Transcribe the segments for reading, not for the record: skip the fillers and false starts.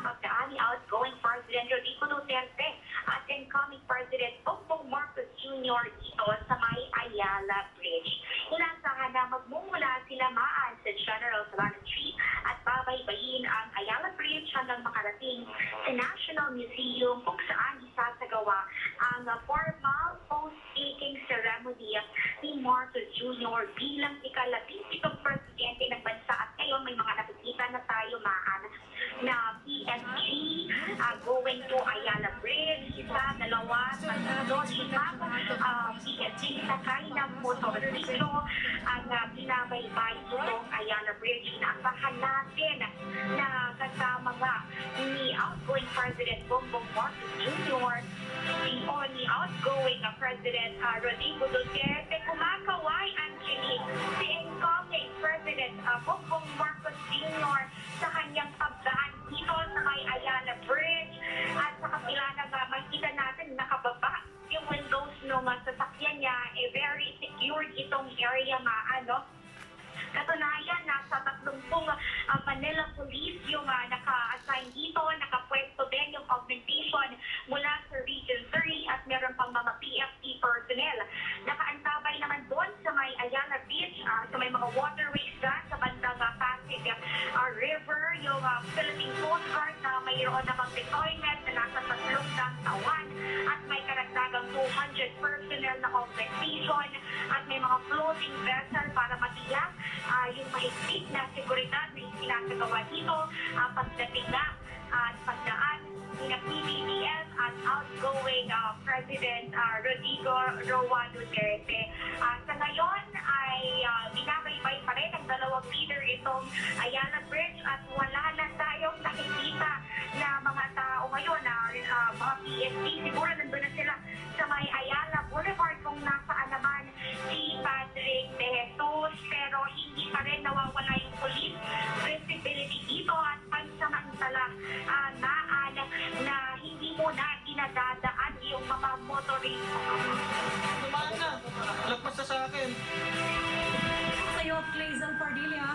magdaan ni outgoing President Rodrigo Duterte at incoming President Bongbong Marcos Jr. dito sa may Ayala Bridge. Inaasahan na magmumula sila maan sa General Solano Street at babaybayin ang Ayala Bridge hanggang makarating sa National Museum kung saan isasagawa ang formal post-taking ceremony ni Marcos Jr. bilang ika-17 presidente ng bansa. At ngayon may mga nakikita na tayo maan na PSG going to Ayala Bridge, isa, dalawa, tatlo, lima, PSG sakay ng motorsiklo ang binabaybay itong Ayala Bridge. Inaasahan natin na kasama nga ni outgoing President Bongbong Marcos Jr. o ni outgoing President Rodrigo Duterte, kumakaway Angelique, si incoming President Bongbong Marcos Jr. sa kanyang pagdaan dito sa may Ayala Bridge. At sa kapila na makita natin nakababa yung windows ng sasakyan niya, very secured itong area Katunayan, nasa 30 Manila Police yung naka-assign dito, nakapwesto din yung augmentation mula sa Region 3 at meron pang mga PFP personnel. Nakaantabay naman doon sa may Ayala Beach, sa may mga waterways dyan, sa bandang Pasig River, yung Philippine Coast Guard na mayroon namang deployment na nasa 3 tawan at may karagdagang 200 personnel na augmentation at may mga floating vessel para matiyak yung mahigpit na seguridad na isinasagawa dito pagdating na at pagdaan ni PBBM at outgoing President Rodrigo Duterte. Sa ngayon ay binabaybay pa rin ang dalawang leader itong Ayala Bridge at wala na tayong nakikita na mga tao ngayon mga PSP. Siguro nandun na sila sa may Ayala Boulevard kung nasaan naman si Patrick De Jesus, pero hindi pa rin nawawala yung police visibility dito at pansamantala na hindi mo na dinadadaan yung mga motorista. Tumaan na. Lagpas na sa akin. Sa'yo, Clazen Pardilia.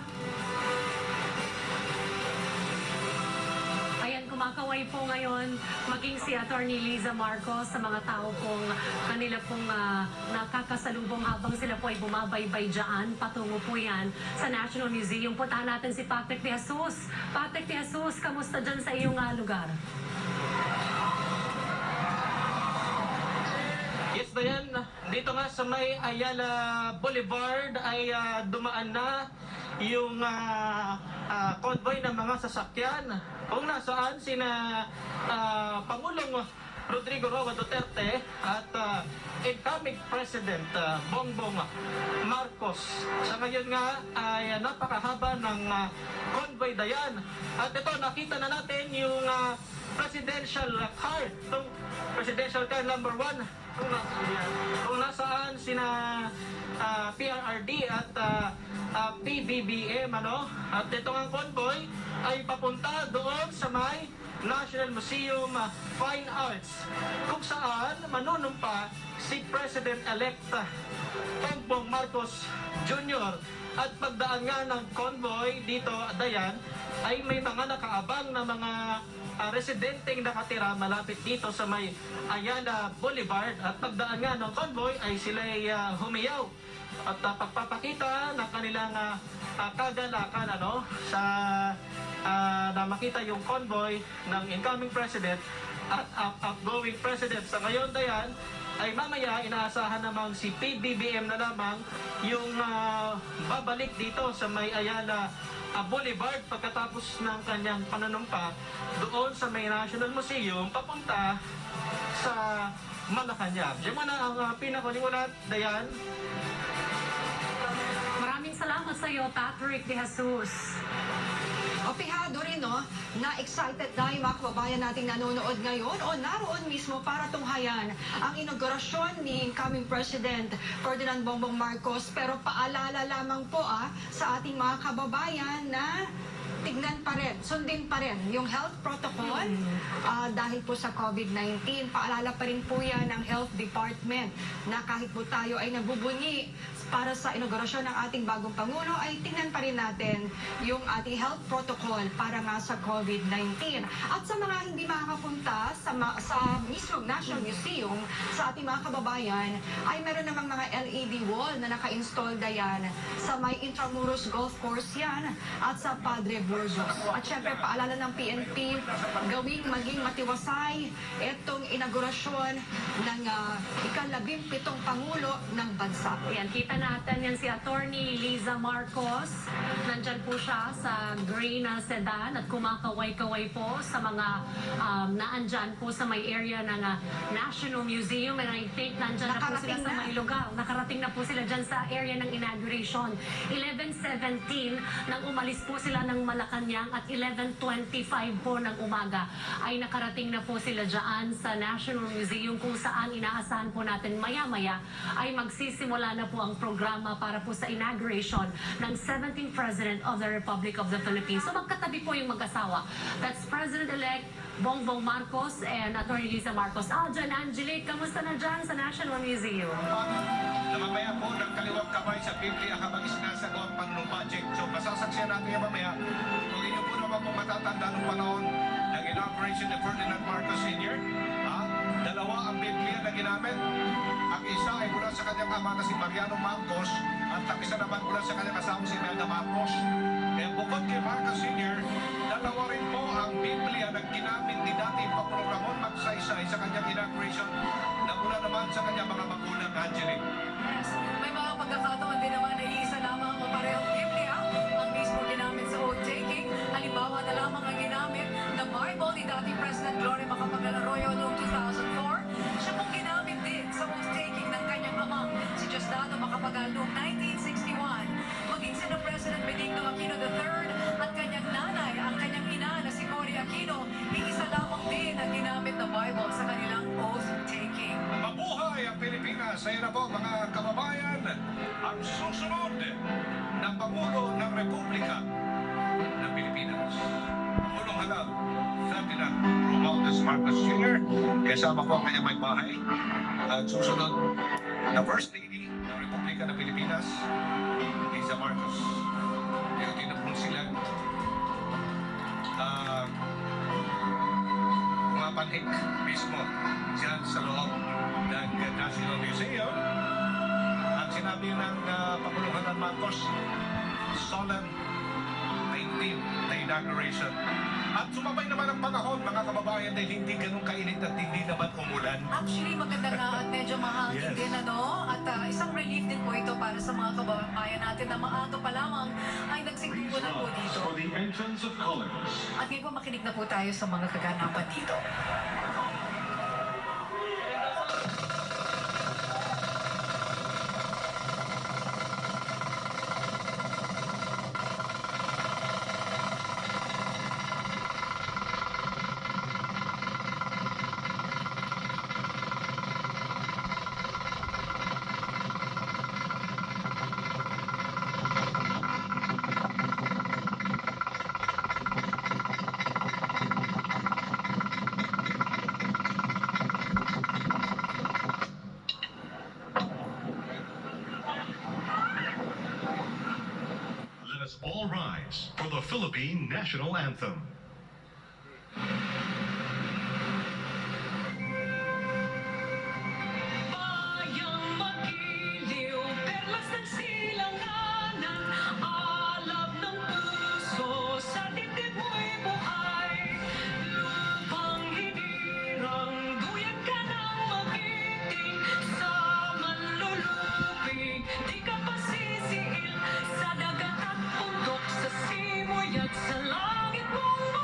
Ayan, kumakaway po ngayon maging si Attorney Liza Marcos sa mga tao pong kanila pong nakakasalubong habang sila po ay bumabaybay dyan. Patungo po yan sa National Museum. Puntahan natin si Patrick De Jesus. Patrick De Jesus, kamusta dyan sa iyong lugar? Yes, Dayan. Dito nga sa may Ayala Boulevard ay dumaan na yung convoy ng mga sasakyan kung nasaan sina Pangulong Rodrigo Duterte at incoming President Bongbong Marcos. Sa ngayon nga ay napakahaba ng convoy, Dayan. At ito, nakita na natin yung presidential card, itong presidential card number 1 kung nasaan sina PRRD at PBBM, at ito ang convoy ay papunta doon sa may National Museum Fine Arts kung saan manunumpa si President-elect Bongbong Marcos Jr. At pagdaan nga ng convoy dito, Dayan, ay may mga nakaabang na mga residenteng nakatira malapit dito sa may Ayala Boulevard. At pagdaan nga ng convoy ay sila'y humiyaw at pagpapakita ng kanilang kagalakan sa na makita yung convoy ng incoming president at outgoing president. Sa ngayon, Dayan, ay mamaya inaasahan namang si PBBM na lamang yung babalik dito sa may Ayala Boulevard pagkatapos ng kanyang pananumpa doon sa may National Museum papunta sa Malacanang. Diyan muna ang pinakalingulat, Dayan. Maraming salamat sa iyo, Patrick De Jesus. Opihado rin, na excited na yung mga kababayan nating nanonood ngayon o naroon mismo para tunghayan ang inaugurasyon ni incoming President Ferdinand Bongbong Marcos. Pero paalala lamang po sa ating mga kababayan na tignan pa rin, sundin pa rin yung health protocol dahil po sa COVID-19. Paalala pa rin po yan ng Health Department na kahit po tayo ay nagbubunyi para sa inaugurasyon ng ating bagong Pangulo ay tingnan pa rin natin yung ating health protocol para nga sa COVID-19. At sa mga hindi makakapunta sa mismong National Museum sa ating mga kababayan ay meron namang mga LED wall na naka-install dayan sa may Intramuros Golf Course yan at sa Padre Burgos. At syempre paalala ng PNP gawing maging matiwasay itong inaugurasyon ng ika-17 Pangulo ng bansa. Yan, kita natin yan si Attorney Liza Marcos. Nandyan po siya sa green na sedan at kumakaway-kaway po sa mga naandyan po sa may area ng National Museum. And I think nandyan na po sila sa may lugar. Nakarating na po sila dyan sa area ng inauguration. 11:17 nang umalis po sila ng Malacanang at 11:25 po ng umaga ay nakarating na po sila dyan sa National Museum kung saan inaasahan po natin maya-maya ay magsisimula na po ang programa para po sa inauguration ng 17th President of the Republic of the Philippines. So magkatabi po yung mag-asawa. That's President-elect Bongbong Marcos and Attorney Liza Marcos. John Angelique, kamusta na dyan sa National Museum? Namamaya po ng kaliwang kamay sa Biblia habang isinasagot ng budget. So masasaksiyan natin yung mamaya. Kung inyo po naman po matatanda ng panahon ng inauguration ni Ferdinand Marcos Sr., dalawa ang Biblia na ginamit. Ang isa ay mula sa kanyang ama na si Mariano Marcos at ang isa naman mula sa kanyang asawa si Melda Marcos. Kaya bukod kay Marcos Sr., dalawa rin po ang Biblia na ginamit ni dating Pangulong Ramon Magsaysay sa kanyang inauguration na mula naman sa kanyang mga magulang, Angelique. Yes, may mga pagkakataon din naman na iisa lamang o parehong Biblia ang mismo ginamit sa oath-taking. Halimbawa na lamang ang ginamit na Bible ni dating President Gloria Macapagal Arroyo noong 2004. Siya pong ginamit din sa oath-taking ng kanyang ama, si Diosdado Macapagal noong 1961. Maging sina President Benigno Aquino III at kanyang nanay, ang kanyang ina na si Cory Aquino, iisa lamang din ang ginamit na Bible sa kanilang oath-taking. Mabuhay ang Pilipinas! Ayan na po mga kababayan, ang susunod na Pangulo ng Republika ng Pilipinas. Pangulong Halal, Ferdinand Romualdez Marcos Jr. Kasama ko ang kanyang may bahay. At susunod na First Lady ng Republika ng Pilipinas, Liza Marcos. Kaya tinapon sila pumapanhik mismo dyan sa loob ng National Museum. Ang sinabi ng Pangulong Ferdinand Marcos, solemn 19 na inauguration. At sumabay naman ang panahon, mga kababayan, dahil hindi ganun kainit at hindi naman umulan. Actually, maganda nga at medyo mahangin din, ano? At isang relief din po ito para sa mga kababayan natin na maaga pa lamang ay nagsisimula po dito. For the entrance of colors. At ngayon po makinig na po tayo sa mga kaganapan dito. All rise for the Philippine National Anthem. Bayang magiliw, perlas ng silanganan, alab ng puso, sa dibdib mo'y buhay. Lupang hinirang, duyan ka ng magiting, sa manlulupig, di ka pasisiil, sa dagat at bundok, sa simoy at sa langit mong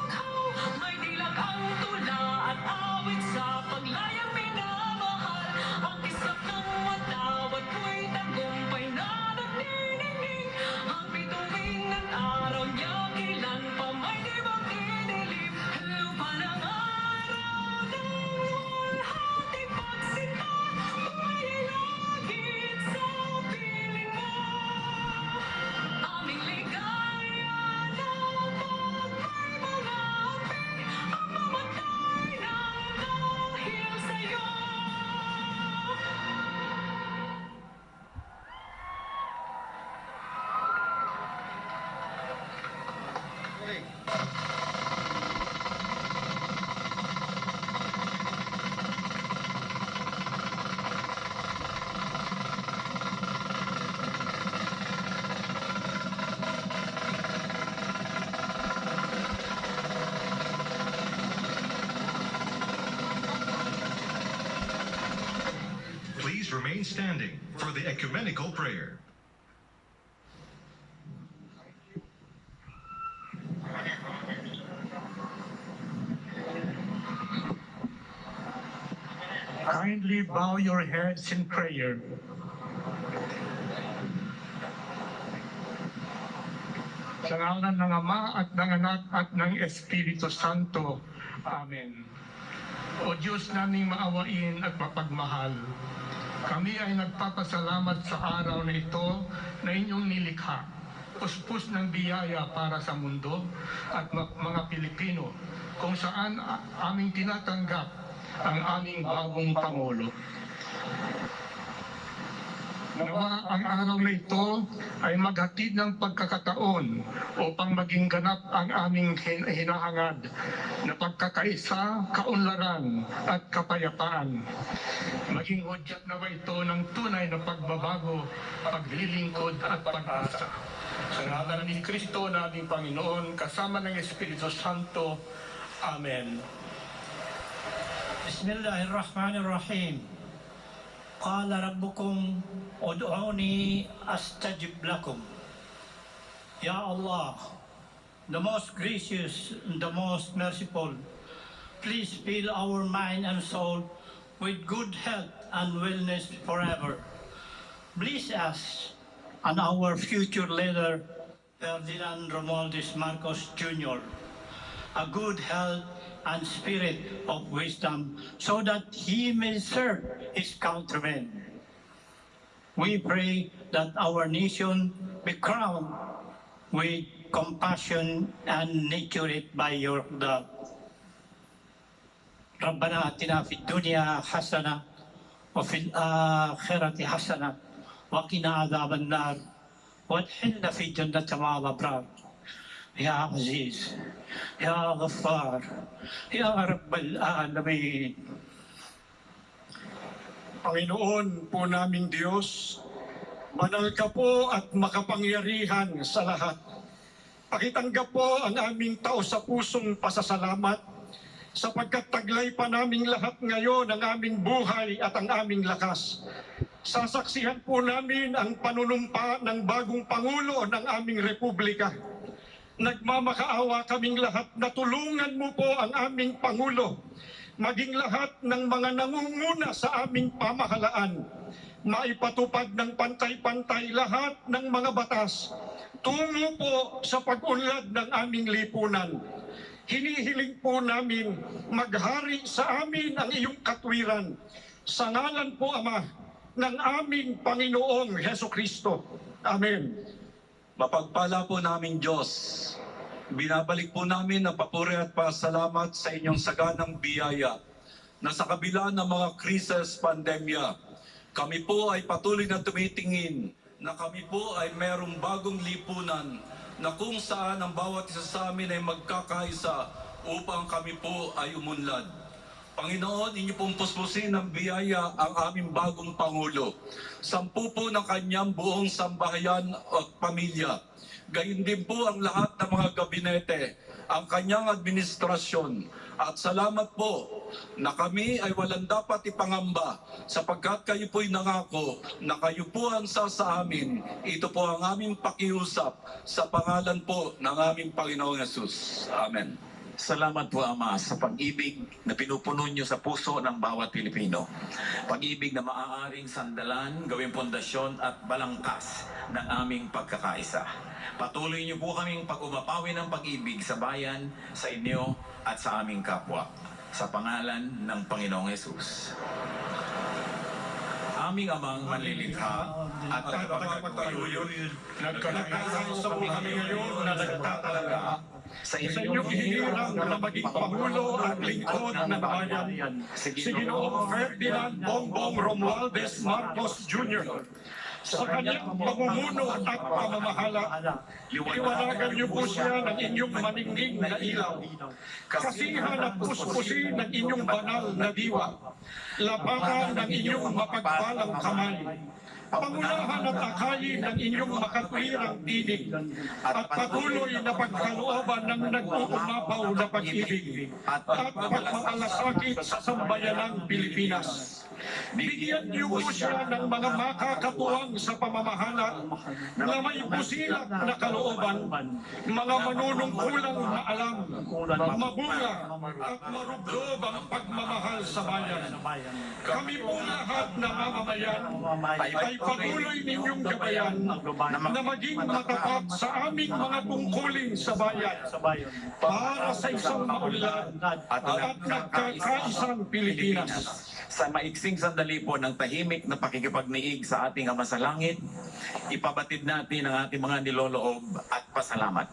remain standing for the ecumenical prayer. Kindly bow your heads in prayer. Sa ngalan ng Ama at ng Anak at ng Espiritu Santo. Amen. O Diyos naming maawain at mapagmahal, kami ay nagpapasalamat sa araw na ito na inyong nilikha, puspos ng biyaya para sa mundo at mga Pilipino, kung saan aming tinatanggap ang aming bagong Pangulo. Nawa ang araw na ito ay maghatid ng pagkakataon upang maging ganap ang aming hinahangad na pagkakaisa, kaunlaran at kapayapaan. Maging hudyat nawa ito ng tunay na pagbabago, paglilingkod at pag-asa. Sa ngalan ni Kristo na aming Panginoon, kasama ng Espiritu Santo. Amen. Bismillahirrahmanirrahim. قال ربكم ادعوني أستجب لكم. Ya Allah, the most gracious and the most merciful, please fill our mind and soul with good health and wellness forever. Bless us and our future leader, Ferdinand Romualdez Marcos Jr., a good health and spirit of wisdom, so that he may serve his countrymen. We pray that our nation be crowned with compassion and nurtured by your love. ربنا آتنا في الدنيا حسنة وفي الآخرة حسنة وقنا عذاب النار وادخلنا في جنة مع الأبرار. يا عزيز يا غفار يا رب العالمين. Panginoon po naming Diyos, banal ka po at makapangyarihan sa lahat. Pakitanggap po ang aming tao sa pusong pasasalamat sapagkat taglay pa naming lahat ngayon ang aming buhay at ang aming lakas. Sasaksihan po namin ang panunumpa ng bagong Pangulo ng aming Republika. Nagmamakaawa kaming lahat na tulungan mo po ang aming Pangulo, maging lahat ng mga nangunguna sa aming pamahalaan, maipatupad ng pantay-pantay lahat ng mga batas, tungo po sa pag-unlad ng aming lipunan. Hinihiling po namin maghari sa amin ang iyong katwiran, sa ngalan po Ama ng aming Panginoong Hesukristo. Amen. Mapagpala po namin Diyos, binabalik po namin ang papuri at pasalamat sa inyong saganang biyaya na sa kabila ng mga krisis, pandemya, kami po ay patuloy na tumitingin na kami po ay merong bagong lipunan na kung saan ang bawat isa sa amin ay magkakaisa upang kami po ay umunlad. Panginoon, inyo pong puspusin ng biyaya ang aming bagong Pangulo. 10 po ng kanyang buong sambahayan at pamilya. Gayun din po ang lahat ng mga gabinete, ang kanyang administrasyon. At salamat po na kami ay walang dapat ipangamba sapagkat kayo po'y nangako na kayo po ang sa amin. Ito po ang aming pakiusap sa pangalan po ng aming Panginoong Yesus. Amen. Salamat po Ama sa pag-ibig na pinupuno niyo sa puso ng bawat Pilipino. Pag-ibig na maaaring sandalan, gawing pundasyon at balangkas ng aming pagkakaisa. Patuloy niyo po kaming pag-umapawi ng pag-ibig sa bayan, sa inyo at sa aming kapwa. Sa pangalan ng Panginoong Yesus. Aming Amang manlilikha at tagapagpatuloy, Nagkalakasan sa buhay ngayon na nagtatalaga sa sa inyong hinirang na maging Pangulo at lingkod ng bayan, si Ginoong Ferdinand Bongbong Romualdez Marcos Jr. sa kanyang pamumuno at pamamahala. Liwanagan niyo po siya ng inyong maningning na ilaw. Kasihan at puspusin ng inyong banal na diwa. Lapakan ng inyong mapagpalang kamay. Pangunahan at akayin ng inyong makatwirang tinig at patuloy na pagkalooban ng nag-uumapaw na pag-ibig at pagmamalasakit sa sambayanang Pilipinas. Bigyan niyo po siya ng mga makakatuwang sa pamamahala na may busilak na kalooban, mga manunungkulang na alam, mabunga at marubdob ang pagmamahal sa bayan. Kami po lahat na mamamayan ay patuloy ninyong gabayan na maging matapat sa aming mga tungkulin sa bayan para sa isang maunlad at nagkakaisang Pilipinas. Sa maiksing sandali po ng tahimik na pakikipagniig sa ating Ama sa Langit, ipabatid natin ang ating mga niloloob at pasalamat.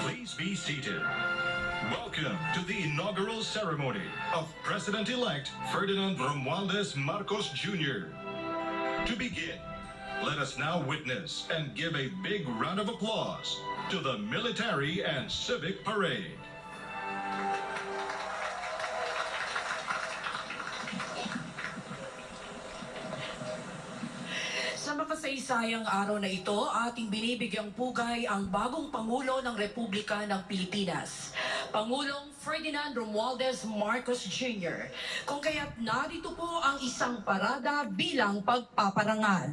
Please be seated. Welcome to the inaugural ceremony of President-elect Ferdinand Romualdez Marcos Jr. To begin, let us now witness and give a big round of applause to the military and civic parade. Sa makasaysayang araw na ito, ating binibigyang pugay ang bagong Pangulo ng Republika ng Pilipinas, Pangulong Ferdinand Romualdez Marcos Jr. Kung kaya't narito po ang isang parada bilang pagpaparangal.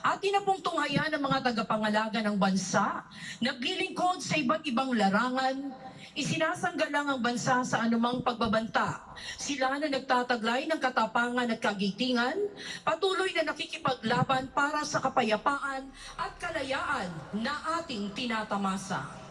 Atin na pong tunghayan ng mga tagapangalaga ng bansa, naglilingkod sa iba't ibang larangan, isinasanggalang ang bansa sa anumang pagbabanta. Sila na nagtataglay ng katapangan at kagitingan, patuloy na nakikipaglaban para sa kapayapaan at kalayaan na ating tinatamasa.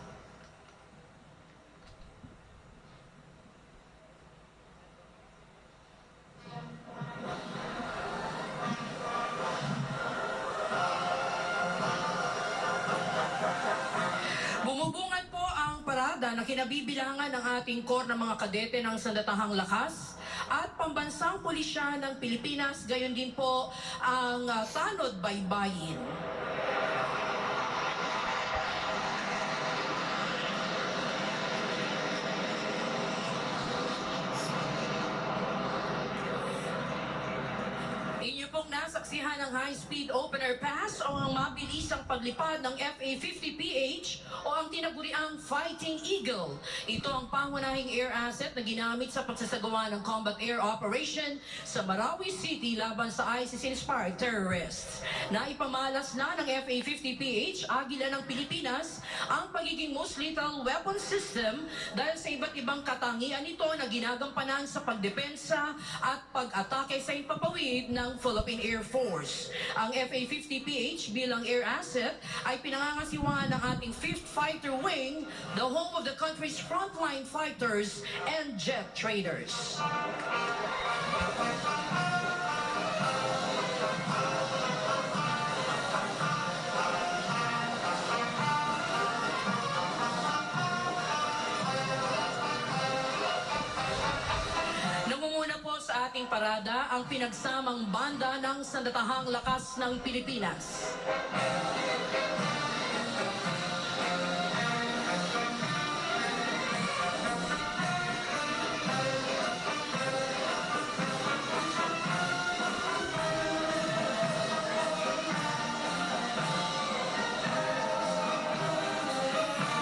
Bumubungad po ang parada na kinabibilangan ng ating core ng mga kadete ng Sandatahang Lakas at Pambansang Pulisya ng Pilipinas, gayon din po ang Tanod Baybayin. Inyo pong nasaksihan ang high-speed opener pass o ang mabilisang paglipad ng FA-50PH o ang tinaguriang Fighting Eagle. Ito ang pangunahing air asset na ginamit sa pagsasagawa ng combat air operation sa Marawi City laban sa ISIS-inspired terrorists. Naipamalas na ng FA-50PH, Agila ng Pilipinas, ang pagiging most lethal weapon system dahil sa iba't ibang katangian nito na ginagampanan sa pagdepensa at pag-atake sa impapawid ng Philippine Air Force. Ang FA-50PH bilang air asset ay pinangangasiwaan ng ating 5th Fighter Wing, the home of the country's frontline fighters and jet traders. Namumuna po sa ating parada ang pinagsamang banda ng Sandatahang Lakas ng Pilipinas.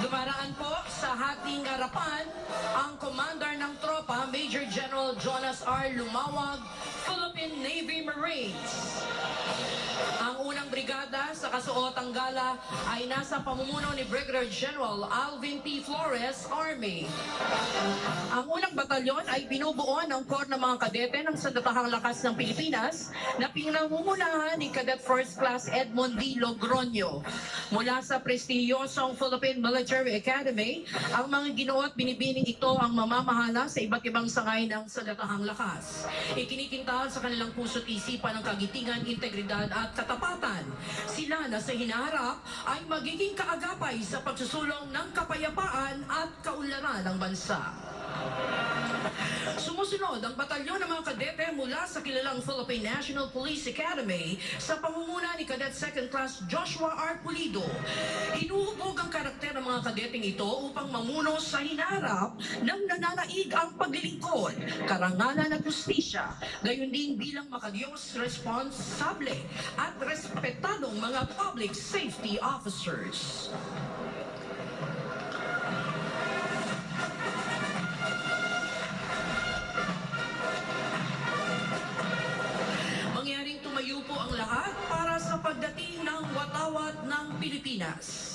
Dumaraan po sa ating harapan ang commander ng tropa, Major General Jonas R. Lumawag, Philippine Navy Marines. Ang unang brigada sa kasuotang gala ay nasa pamumuno ni Brigadier General Alvin P. Flores, Army. Ang unang batalyon ay binubuo ng core ng mga kadete ng Sandatahang Lakas ng Pilipinas na pinamumunahan ni Cadet First Class Edmond D. Logroño. Mula sa prestihiyosong Philippine Military Academy, ang mga ginoo at binibining ito ang mamamahala sa iba't ibang sangay ng Sandatahang Lakas. Ikinikintahan sa kanilang puso't isipan ng kagitingan, integridad at at katapatan. Sila na sa hinaharap ay magiging kaagapay sa pagsusulong ng kapayapaan at kaunlaran ng bansa. Sumusunod ang batalyon ng mga kadete mula sa kilalang Philippine National Police Academy sa pamumuno ni Cadet Second Class Joshua R. Pulido. Hinuhubog ang karakter ng mga kadeteng ito upang mamuno sa hinaharap ng nananaig ang paglilingkod, karangalan at justisya, gayon din bilang makadiyos, responsable at respetadong mga public safety officers. Tumayo po ang lahat para sa pagdating ng watawat ng Pilipinas.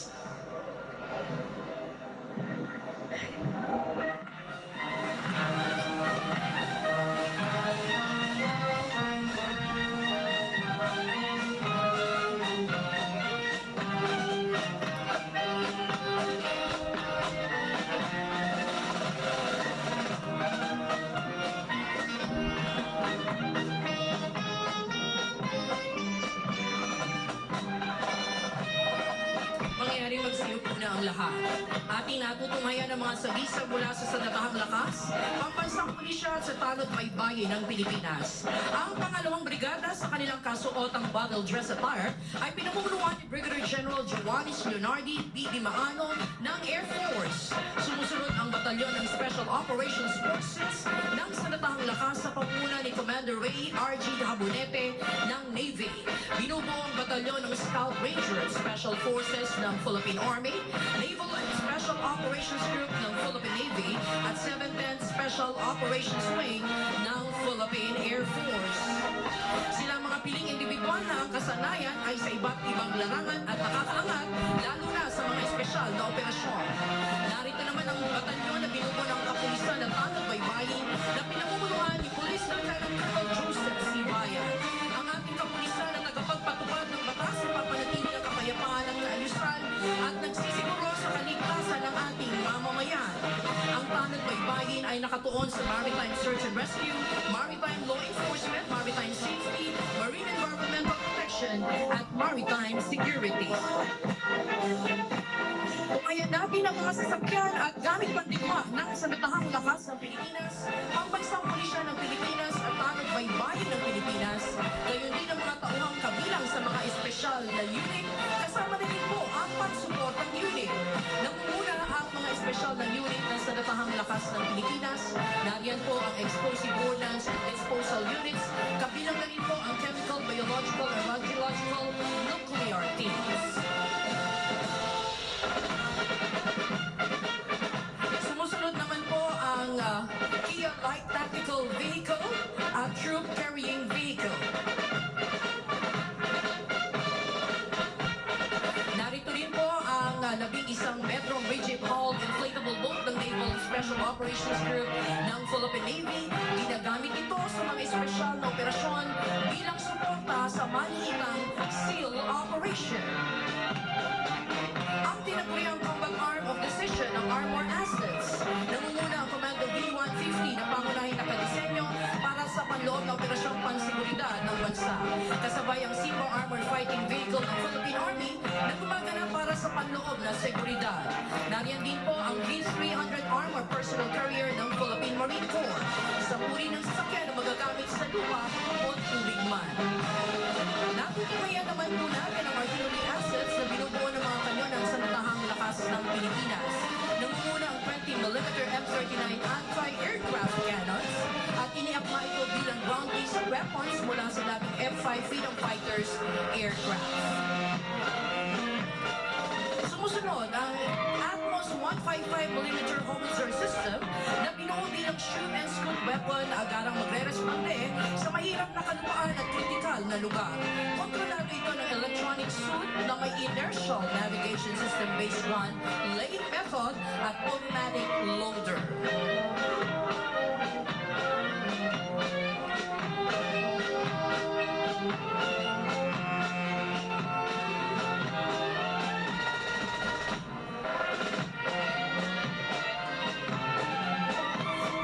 Ang lahat. Ating natutunghayan ang mga sagisa mula sa sandatahang lakas, pambansang pulisya at sa tanod baybayin ng Pilipinas. Ang pangalawang brigada sa kanilang kasuotang battle dress attire ay pinamumunuan ni Brigadier General Joanis Leonardi B.D. Maano ng Air Force. Sumusunod ang batalyon ng Special Operations Forces ng sandatahang lakas sa pamumuno ni Commander Ray R.G. Habonete ng Navy. Binubuo ang batalyon ng Scout Ranger at Special Forces ng Philippine Army, Naval Special Operations Group ng Philippine Navy at 710 Special Operations Wing ng Philippine Air Force. Sila mga piling individual na ang kasanayan ay sa iba't ibang larangan at nakakaangat, lalo na sa mga espesyal na operasyon. Narito naman ang batalyon na binubuo ng kapulisan at tanod baybayin na pinamumunuan ni Police Lieutenant Colonel Joseph C. Bayan. Ang ating kapulisan na tagapagpatupad ng batas sa papanatili ng kapayapaan ng kaayusan at nagsisiguro sa kaligtasan ng ating mamamayan. Ang tanod baybayin ay nakatuon sa Maritime Search and Rescue, Maritime Law Enforcement, Maritime Safety, Marine Environmental Protection, at Maritime Security. Tungayan natin ang mga sasakyan at gamit pandigma ng sandatahang lakas ng Pilipinas, pambansang pulisya ng Pilipinas at tanod baybayin ng Pilipinas, gayon din ang mga tauhang kabilang sa mga espesyal na unit, kasama na din po ang pagsuportang unit. Nangunguna ang mga espesyal na unit ng sandatahang lakas ng Pilipinas. Nariyan po ang Explosive Ordnance and Disposal Units, kabilang na rin po ang Chemical, Biological, and Radiological Nuclear Teams. Sumusunod naman po ang Kia Light Tactical Vehicle at Troop Carrying Vehicle. Narito rin po ang labing-isang Metro Rigid Hull Inflatable Boat ng Naval Special Operations Group ng Philippine Navy. Ginagamit ito sa mga espesyal na operasyon bilang suporta sa maliliitang SEAL Operation. Ang tinaguriang combat arm of decision ng Armored Assets. Nangunguna ang Commando B-150 na pangunahing nakadesenyo para sa panloob na operasyong panseguridad ng bansa. Kasabay ang Simba Armored Fighting Vehicle ng Philippine Army na gumaganap para sa panloob na seguridad. Nariyan din po ang V-300 Armored Personal Carrier ng Philippine Marine Corps. Sa uri ng sasakyan na magagamit sa lupa o tubig man. Natutunghayan naman po natin ang artillery assets na binubuo ng mga kanyon ng sandatahang lakas ng Pilipinas. Nangunguna ang 20mm M39 anti-aircraft cannons at iniakma ito bilang ground-based weapons mula sa dating F-5 Freedom Fighters aircraft. Sumusunod ang Atmos 155mm howitzer system na binuo bilang shoot-and-scoop weapon na agarang magre-responde sa mahirap na kalupaan at kritikal na lugar. Kontrolado ito ng electronic suit na may inertial navigation system-based gun, laying method at automatic loader.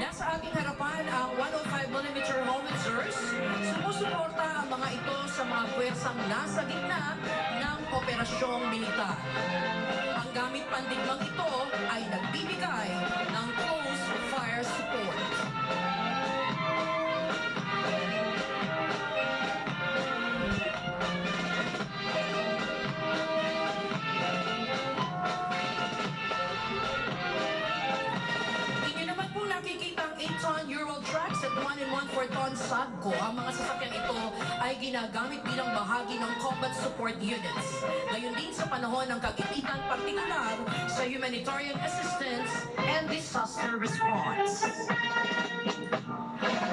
Nasa ating harapan ang 105mm howitzers. Sumusuporta ang mga ito sa mga puwersang nasa gitna ng operasyong militar. Ang gamit pandigmang ito ay nagbibigay ng close fire support. Inyo naman po nakikita ang 8-ton Euro trucks at 1 and 1/4-ton Sadco. Ang mga sasakyan ito ay ginagamit bilang bahagi ng combat support units. Ngayon din sa panahon ng kagipitan, partikular sa humanitarian assistance and disaster response.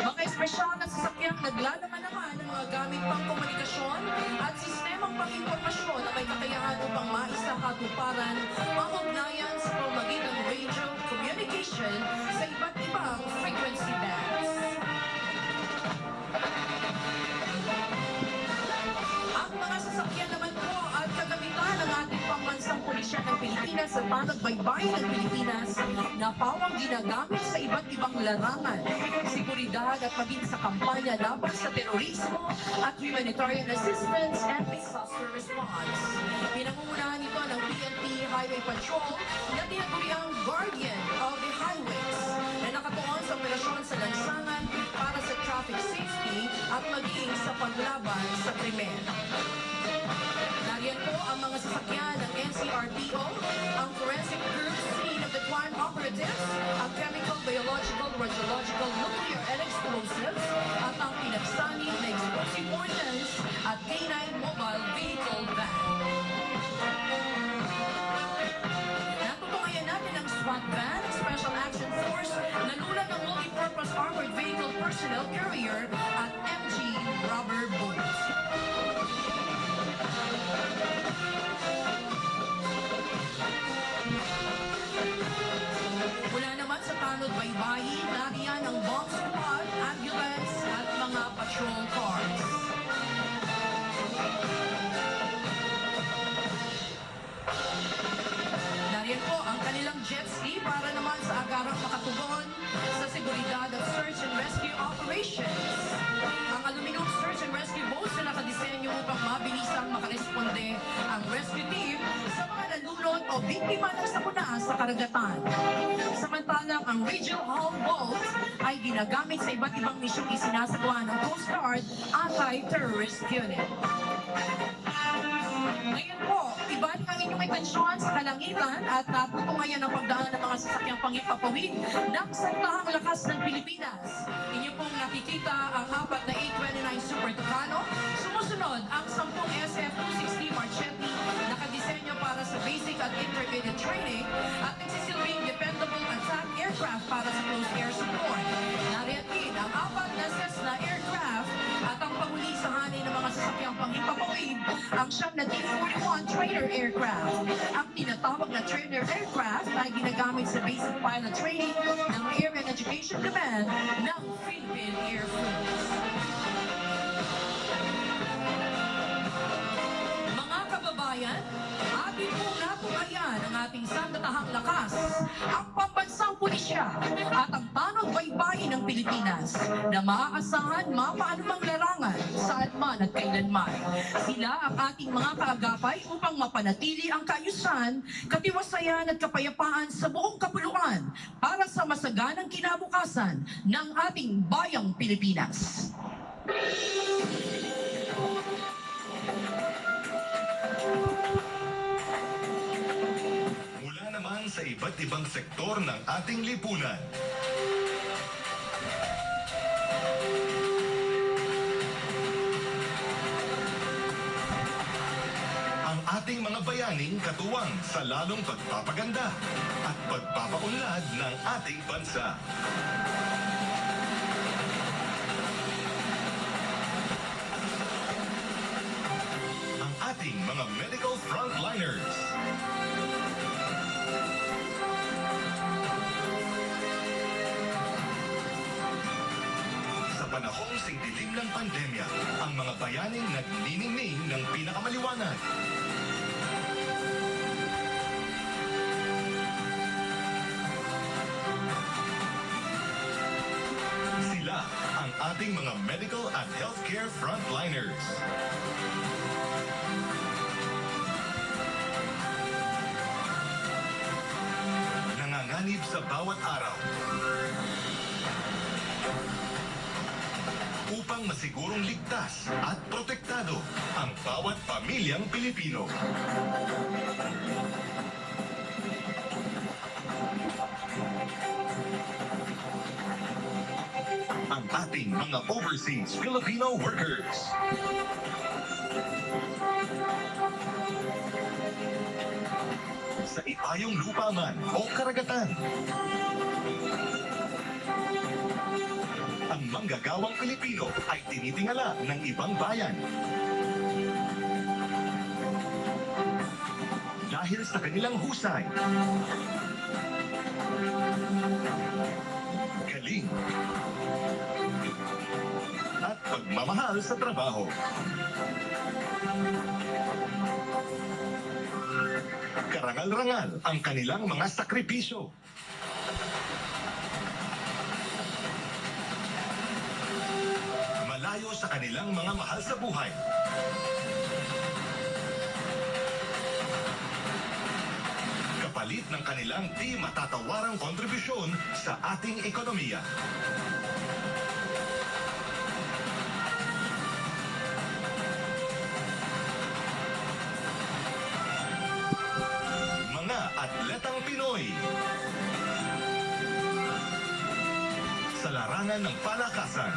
Mga espesyal na sasakyang naglalaman naman ng mga gamit pang komunikasyon at sistemang pang-impormasyon na may kakayahan upang maisakatuparan ang ugnayan sa pamamagitan ng radio communication sa iba't ibang frequency bands. Ang mga sasakyan naman po at kagamitan ng ating pambansang pulisya ng Pilipinas at panagbaybayin ng Pilipinas na pawang ginagamit sa iba't ibang larangan, seguridad at maging sa kampanya laban sa terorismo at humanitarian assistance and disaster response. Pinangungunahan ito ng PNP Highway Patrol na tinaguriang Guardian of the Highways na nakatuon sa operasyon sa lansangan para sa traffic safety at maging sa paglaban sa krimen. Nariyan po ang mga sasakyan ng NCRPO, ang Forensic Group, Scene of the Crime Operatives, ang Chemical, Biological, Radiological, Nuclear, and Explosives, at ang pinagsanib na explosive ordnance at K9 Mobile Vehicle Van. Natutukayan natin ang SWAT Van, Special Action Force, na lula ng Multipurpose Armored Vehicle Personnel Carrier at MG Rubber Bullets. Mula naman sa Tanod Baybayin, nariyan ang bomb squad, ambulance at mga patrol cars. Nariyan po ang kanilang jet ski para naman sa agarang makatugon sa seguridad at search and rescue operations. Ang aluminum search and rescue boats na nakadisenyo upang mabilisang makaresponde ang rescue team sa mga nalulot o biktima ng sakuna sa karagatan. Samantalang ang regional hull boat ay ginagamit sa iba't ibang misyong isinasagawa ng Coast Guard Anti-Terrorist Unit. Ngayon po, iba ang inyong atensyon sa kalangitan at natutungayan ang pagdaan ng mga sasakyang pangipapawid ng Santahang Lakas ng Pilipinas. Inyo pong nakikita ang 4 na 829 Super Tucano. Sumusunod ang 10 SF-260 Marchetti, nakadisenyo para sa basic at intermediate training at nagsisilbing dependable attack aircraft para sa close air support. Nariyan din ang 4 na Cessna aircraft at ang panghuli sa hanay ng mga sasakyang pangipapawid, ang siyam na D-41 trainer aircraft. Ang tinatawag na trainer aircraft ay ginagamit sa basic pilot training ng Air and Education Command ng Philippine Air Force. Mga kababayan, atin pong natukayan ang ating sandatahang lakas, ang pambansang pulisya at ang tanod baybayin ng Pilipinas na maaasahan mapaanumang larangan saan man at kailanman. Sila ang ating mga kaagapay upang mapanatili ang kaayusan, katiwasayan at kapayapaan sa buong kapuluan para sa masaganang kinabukasan ng ating bayang Pilipinas. Mula naman sa iba't ibang sektor ng ating lipunan. Ang ating mga bayaning katuwang sa lalong pagpapaganda at pagpapaunlad ng ating bansa. Ang ating mga medical frontliners. Sa panahong singdilim ng pandemya, ang mga bayaning nagniningning ng pinakamaliwanag. Sila ang ating mga medical at healthcare frontliners. Nanganganib sa bawat araw upang masigurong ligtas at protektado ang bawat pamilyang Pilipino. Ang ating mga overseas Filipino workers. Sa ipayong lupa man o karagatan. Ang manggagawang Pilipino ay tinitingala ng ibang bayan. Dahil sa kanilang husay, galing, at pagmamahal sa trabaho. Karangal-rangal ang kanilang mga sakripisyo. Malayo sa kanilang mga mahal sa buhay. Kapalit ng kanilang di matatawarang kontribusyon sa ating ekonomiya. Mga atletang Pinoy. Sa larangan ng palakasan.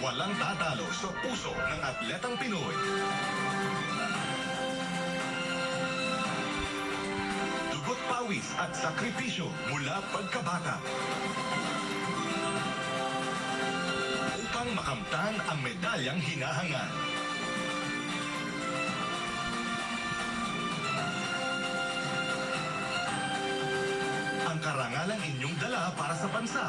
Walang tatalo sa puso ng atletang Pinoy. Dugot pawis at sakripisyo mula pagkabata. Upang makamtan ang medalyang hinahangad. Ang karangalang inyong dala para sa bansa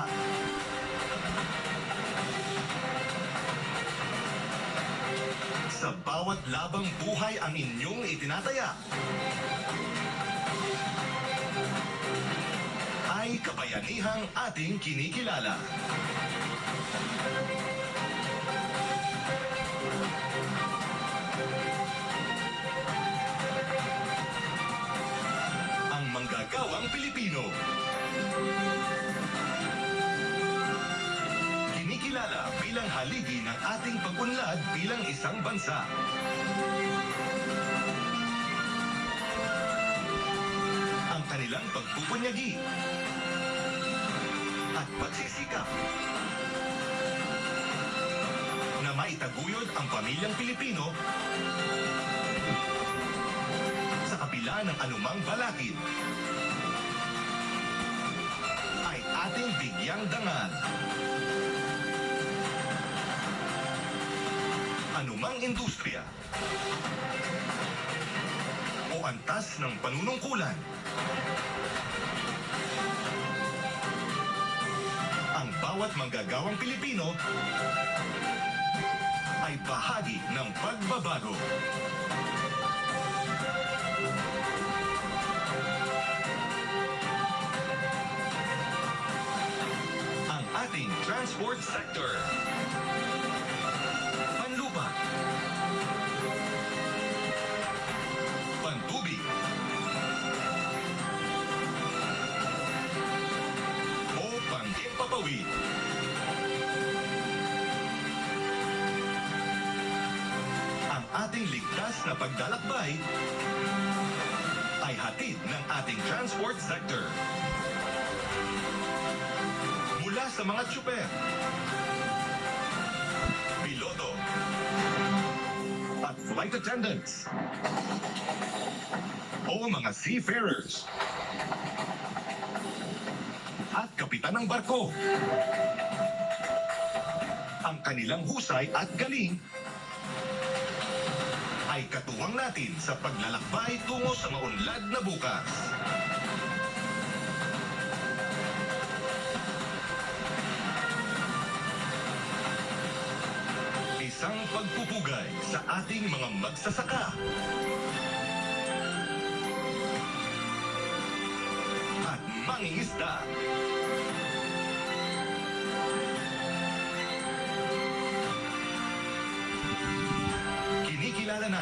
sa bawat labang buhay ang inyong itinataya ay kabayanihang ating kinikilala. Ang manggagawang Pilipino. Kinikilala bilang haligi ng ating pag-unlad bilang isang bansa. Ang kanilang pagpupunyagi at pagsisikap na maitaguyod ang pamilyang Pilipino sa kabila ng anumang balakid ay ating bigyang dangal. Anumang industriya o antas ng panunungkulan, ang bawat manggagawang Pilipino ay bahagi ng pagbabago. Ang ating transport sector. Panlupa. Pantubig. O panghimpapawid. Ang ating ligtas na paglalakbay ay hatid ng ating transport sector. Mula sa mga tsuper, piloto, at flight attendants, o mga seafarers, at kapitan ng barko. Ang kanilang husay at galing ay katuwang natin sa paglalakbay tungo sa maunlad na bukas. Isang pagpupugay sa ating mga magsasaka at mangingisda.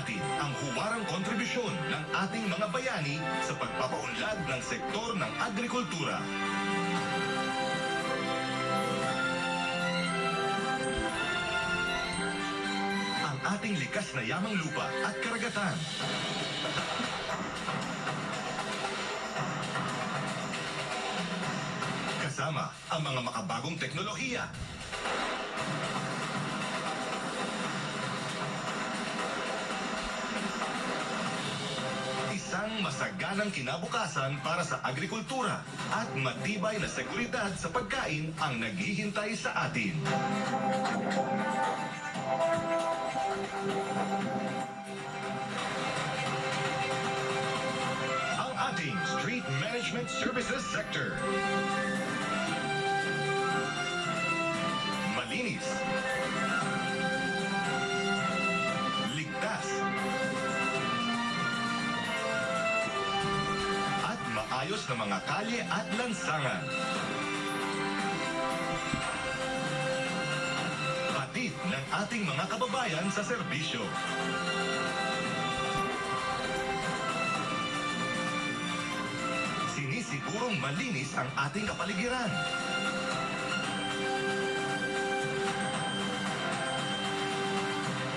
natin ang huwarang kontribusyon ng ating mga bayani sa pagpapaunlad ng sektor ng agrikultura. Ang ating likas na yamang lupa at karagatan. Kasama ang mga makabagong teknolohiya. Isang masaganang kinabukasan para sa agrikultura at matibay na seguridad sa pagkain ang naghihintay sa atin. Ang ating Street Management Services Sector. Malinis. Ligtas. At maayos na mga kalye at lansangan. Hatid ng ating mga kababayan sa serbisyo. Sinisigurong malinis ang ating kapaligiran.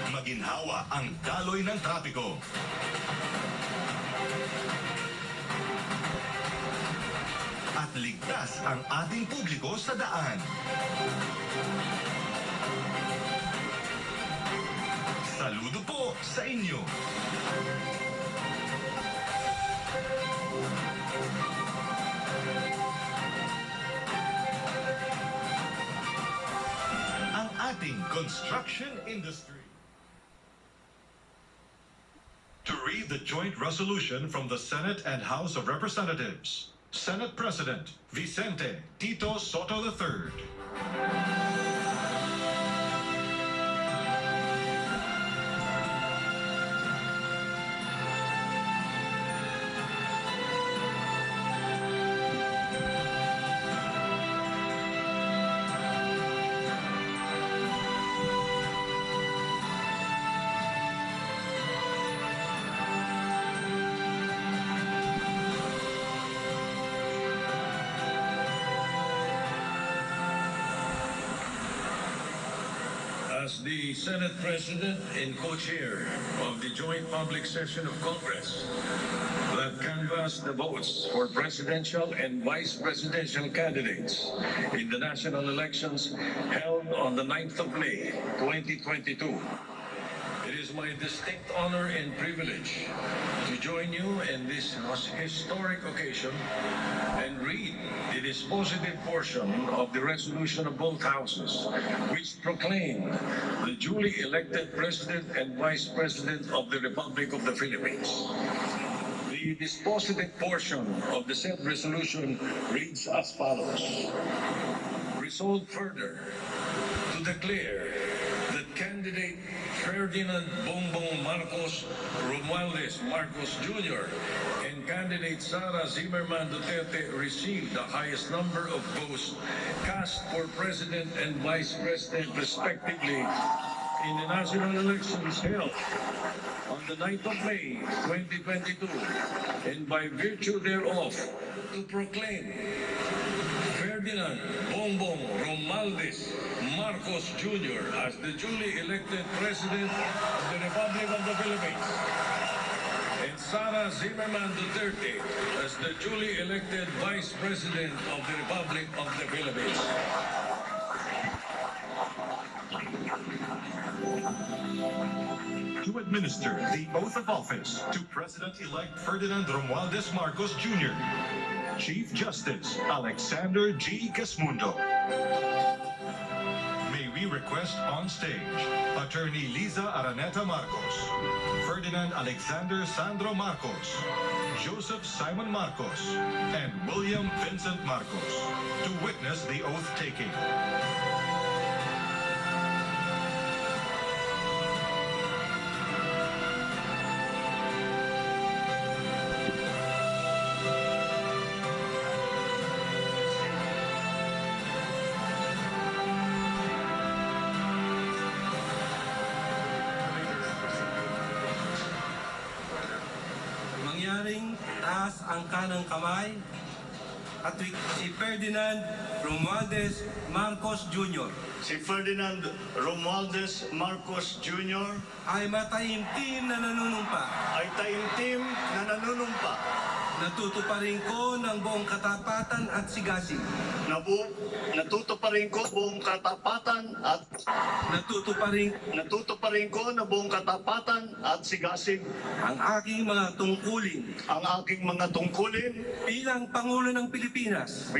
Maginhawa ang daloy ng trapiko. At ligtas ang ating publiko sa daan. Saludo po sa inyo. Ang ating construction industry. To read the joint resolution from the Senate and House of Representatives, Senate President Vicente Tito Soto III. As the Senate President and co-chair of the joint public session of Congress that canvassed the votes for presidential and vice presidential candidates in the national elections held on the 9th of May, 2022, it is my distinct honor and privilege to join you in this historic occasion and read the dispositive portion of the resolution of both houses, which proclaimed the duly elected President and Vice President of the Republic of the Philippines. The dispositive portion of the said resolution reads as follows. Resolved further to declare that candidate Ferdinand Bongbong Marcos Romualdez Marcos Jr. and candidate Sara Zimmerman Duterte received the highest number of votes cast for President and Vice President respectively in the national elections held on the 9th of May, 2022, and by virtue thereof, to proclaim Ferdinand Bongbong Romualdez Marcos Jr. as the duly elected President of the Republic of the Philippines, and Sara Zimmerman Duterte as the duly elected Vice President of the Republic of the Philippines. To administer the oath of office to President-elect Ferdinand Romualdez Marcos Jr., Chief Justice Alexander G. Gasmundo. May we request on stage Attorney Liza Araneta Marcos, Ferdinand Alexander Sandro Marcos, Joseph Simon Marcos, and William Vincent Marcos to witness the oath-taking. Itaas ang kanang kamay at si Ferdinand Romualdez Marcos Jr. Si Ferdinand Romualdez Marcos Jr. ay mataimtim na nanunumpa. Natutuparin ko ng buong katapatan at sigasig. Natutuparin ko buong katapatan at natutuparin ko na buong katapatan at sigasig Ang aking mga tungkulin bilang Pangulo ng Pilipinas.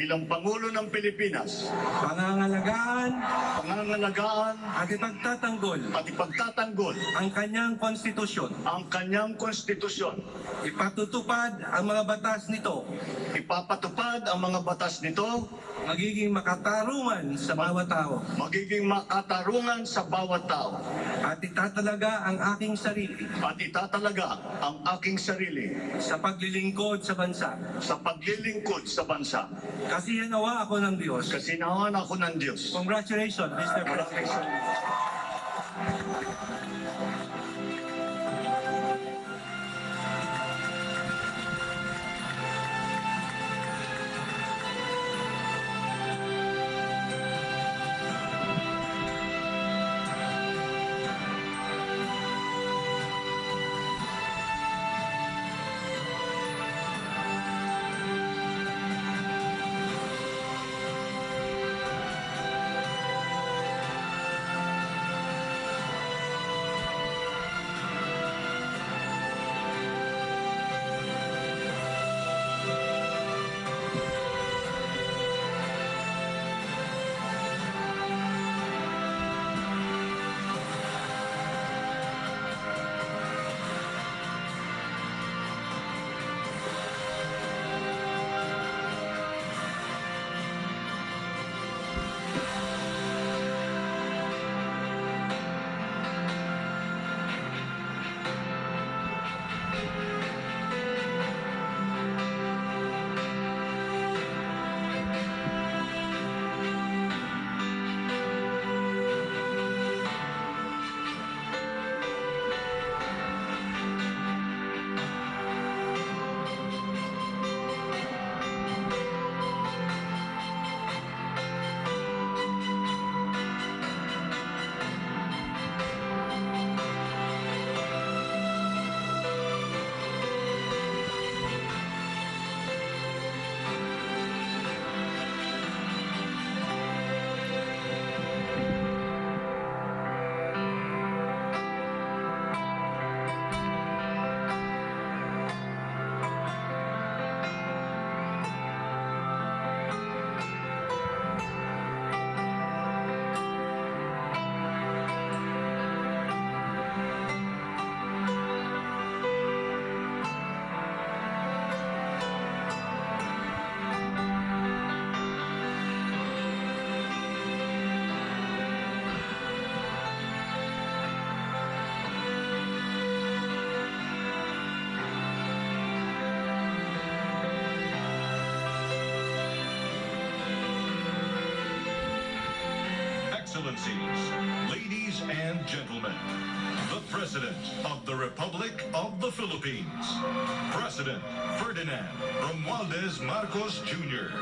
Pangangalagaan at ipagtatanggol ang kanyang konstitusyon. Ipatutupad ang mga batas nito. Magiging makatarungan sa bawat tao. At itatalaga ang aking sarili. Sa paglilingkod sa bansa. Kasinawa ako ng Diyos. Congratulations, Mr. President. Excellencies, ladies and gentlemen, the President of the Republic of the Philippines, President Ferdinand Romualdez Marcos Jr.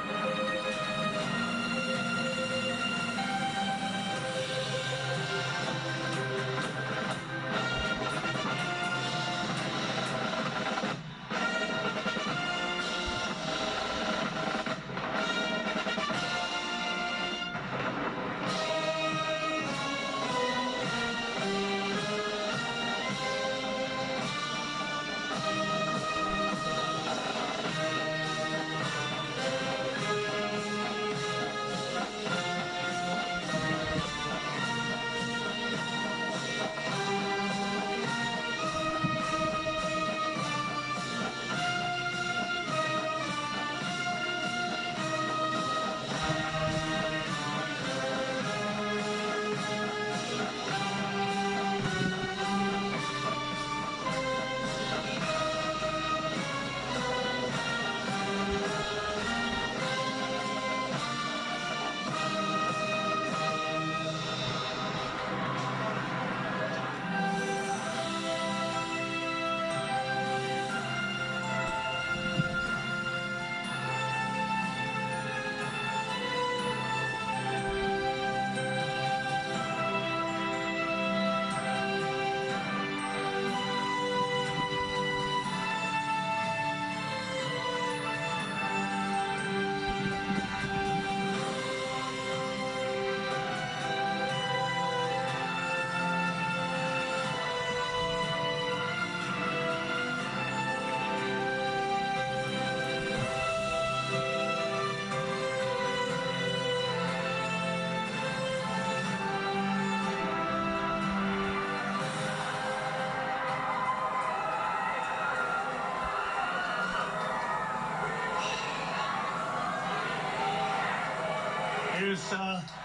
His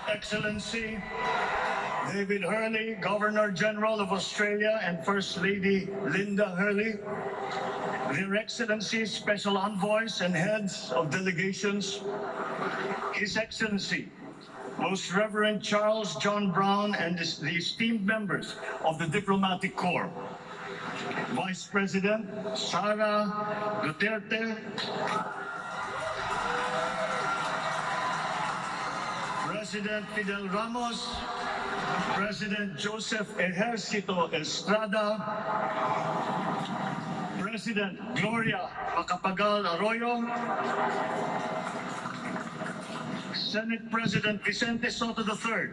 Excellency David Hurley, Governor General of Australia, and First Lady Linda Hurley, Their Excellencies, Special Envoys, and Heads of Delegations, His Excellency, Most Reverend Charles John Brown, and the esteemed members of the Diplomatic Corps, Vice President Sara Duterte, President Fidel Ramos, President Joseph Ejercito Estrada, President Gloria Macapagal Arroyo, Senate President Vicente Soto III,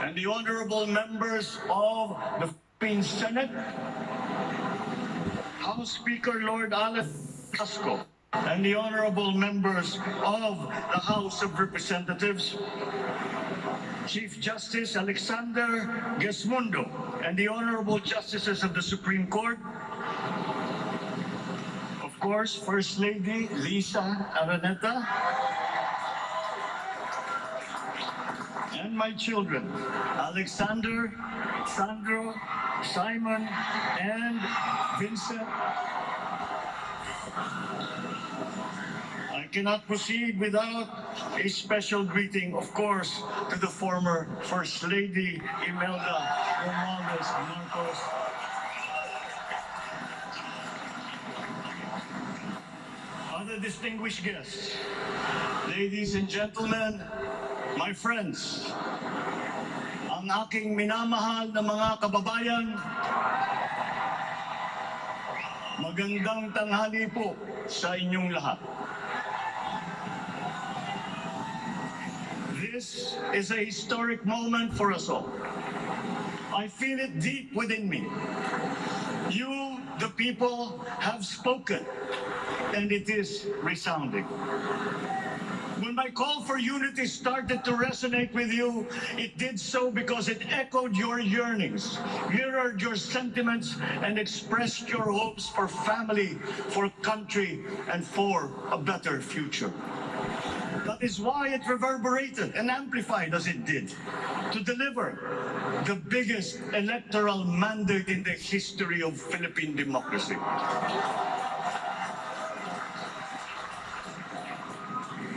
and the honorable members of the Philippine Senate, House Speaker Lord Alan Casco, and the honorable members of the House of Representatives, Chief Justice Alexander Gesmundo, and the honorable justices of the Supreme Court, of course, First Lady Lisa Araneta, and my children, Alexander, Sandro, Simon, and Vincent. I cannot proceed without a special greeting, of course, to the former First Lady Imelda Romualdez Marcos. Other distinguished guests, ladies and gentlemen, my friends, ang aking minamahal na mga kababayan, magandang tanghali po sa inyong lahat. This is a historic moment for us all. I feel it deep within me. You, the people, have spoken, and it is resounding. When my call for unity started to resonate with you, it did so because it echoed your yearnings, mirrored your sentiments, and expressed your hopes for family, for country, and for a better future. That is why it reverberated and amplified as it did to deliver the biggest electoral mandate in the history of Philippine democracy.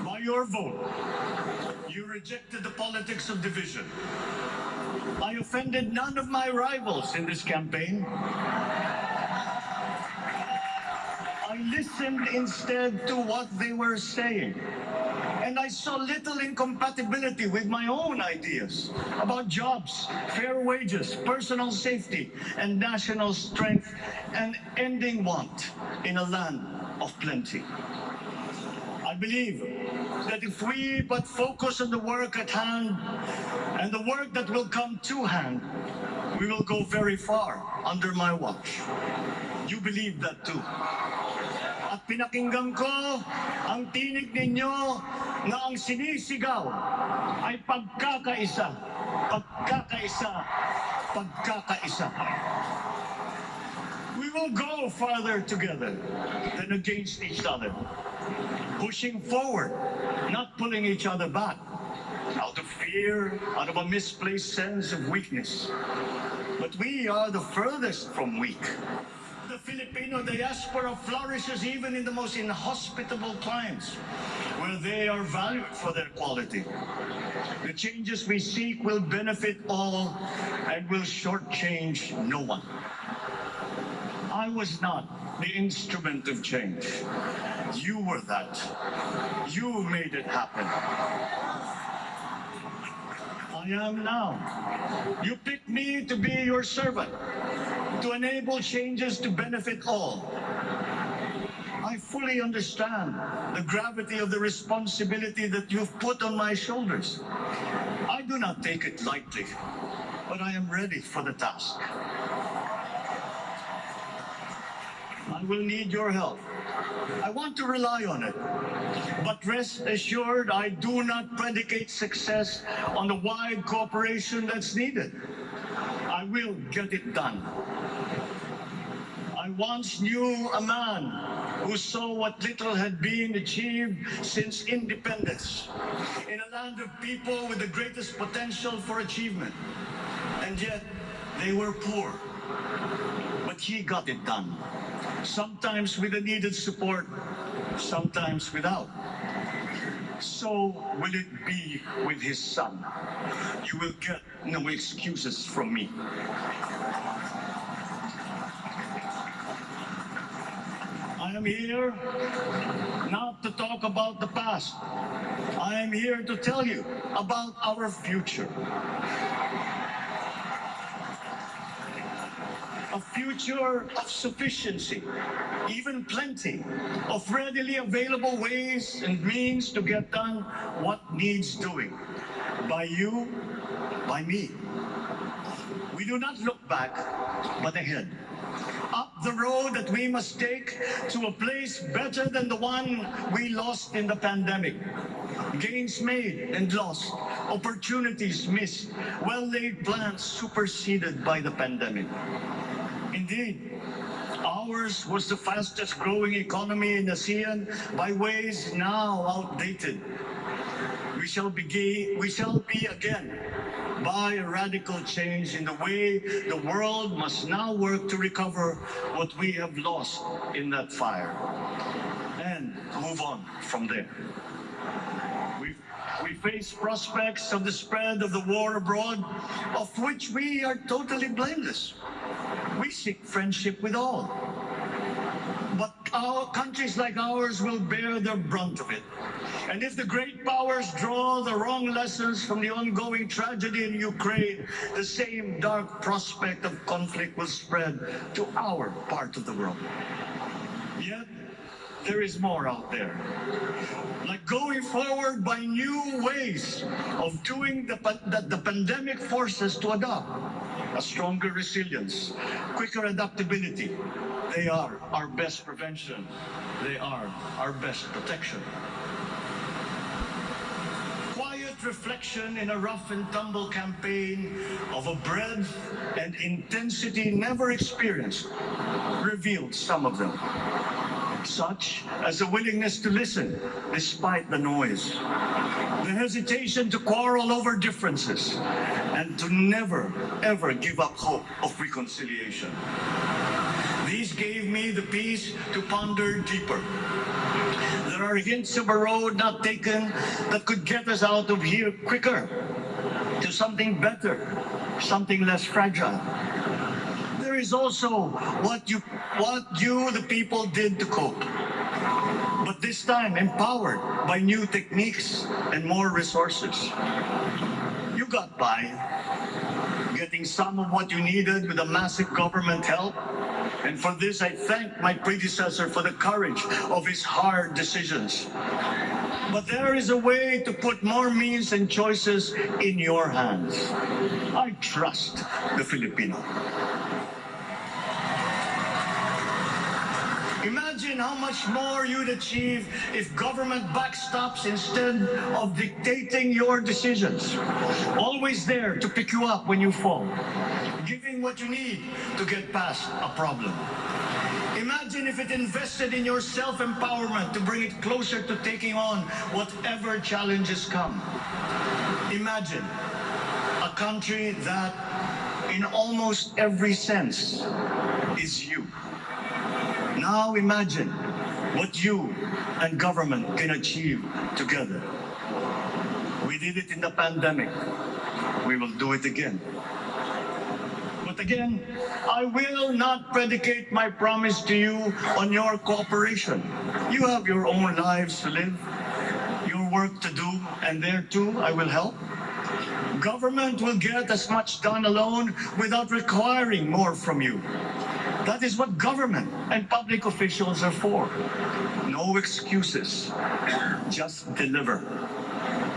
By your vote, you rejected the politics of division. I offended none of my rivals in this campaign. I listened instead to what they were saying. And I saw little incompatibility with my own ideas about jobs, fair wages, personal safety, and national strength, and ending want in a land of plenty. I believe that if we but focus on the work at hand and the work that will come to hand, we will go very far under my watch. You believe that too. At pinakinggan ko ang tinig ninyo na ang sinisigaw ay pagkakaisa, pagkakaisa, pagkakaisa. We will go farther together than against each other, pushing forward, not pulling each other back, out of fear, out of a misplaced sense of weakness. But we are the furthest from weak. The Filipino diaspora flourishes even in the most inhospitable climes, where they are valued for their quality. The changes we seek will benefit all and will shortchange no one. I was not the instrument of change. You were that. You made it happen. I am now. You picked me to be your servant, to enable changes to benefit all. I fully understand the gravity of the responsibility that you've put on my shoulders. I do not take it lightly, but I am ready for the task. I will need your help. I want to rely on it. But rest assured, I do not predicate success on the wide cooperation that's needed. I will get it done. I once knew a man who saw what little had been achieved since independence in a land of people with the greatest potential for achievement. And yet, they were poor. But he got it done, sometimes with the needed support, sometimes without. So will it be with his son. You will get no excuses from me. I am here not to talk about the past. I am here to tell you about our future. A future of sufficiency, even plenty, of readily available ways and means to get done what needs doing. By you, by me. We do not look back, but ahead. Up the road that we must take to a place better than the one we lost in the pandemic. Gains made and lost, opportunities missed, well-laid plans superseded by the pandemic. Indeed, ours was the fastest growing economy in ASEAN by ways now outdated. We shall be again by a radical change in the way the world must now work to recover what we have lost in that fire and move on from there. We face prospects of the spread of the war abroad, of which we are totally blameless. We seek friendship with all. But our countries like ours will bear the brunt of it. And if the great powers draw the wrong lessons from the ongoing tragedy in Ukraine, the same dark prospect of conflict will spread to our part of the world. Yet, there is more out there. Like going forward by new ways of doing that the pandemic forces to adopt. A stronger resilience, quicker adaptability. They are our best prevention. They are our best protection. Quiet reflection in a rough and tumble campaign of a breadth and intensity never experienced revealed some of them. Such as a willingness to listen despite the noise, the hesitation to quarrel over differences, and to never, ever give up hope of reconciliation. These gave me the peace to ponder deeper. There are hints of a road not taken that could get us out of here quicker, to something better, something less fragile. There is also what you, the people, did to cope. But this time empowered by new techniques and more resources. You got by, getting some of what you needed with a massive government help. And for this, I thank my predecessor for the courage of his hard decisions. But there is a way to put more means and choices in your hands. I trust the Filipino. Imagine how much more you'd achieve if government backstops instead of dictating your decisions. Always there to pick you up when you fall. Giving what you need to get past a problem. Imagine if it invested in your self-empowerment to bring it closer to taking on whatever challenges come. Imagine a country that, in almost every sense, is you. Now imagine what you and government can achieve together. We did it in the pandemic. We will do it again. But again, I will not predicate my promise to you on your cooperation. You have your own lives to live, your work to do, and there too I will help. Government will get as much done alone without requiring more from you. That is what government and public officials are for. No excuses, just deliver.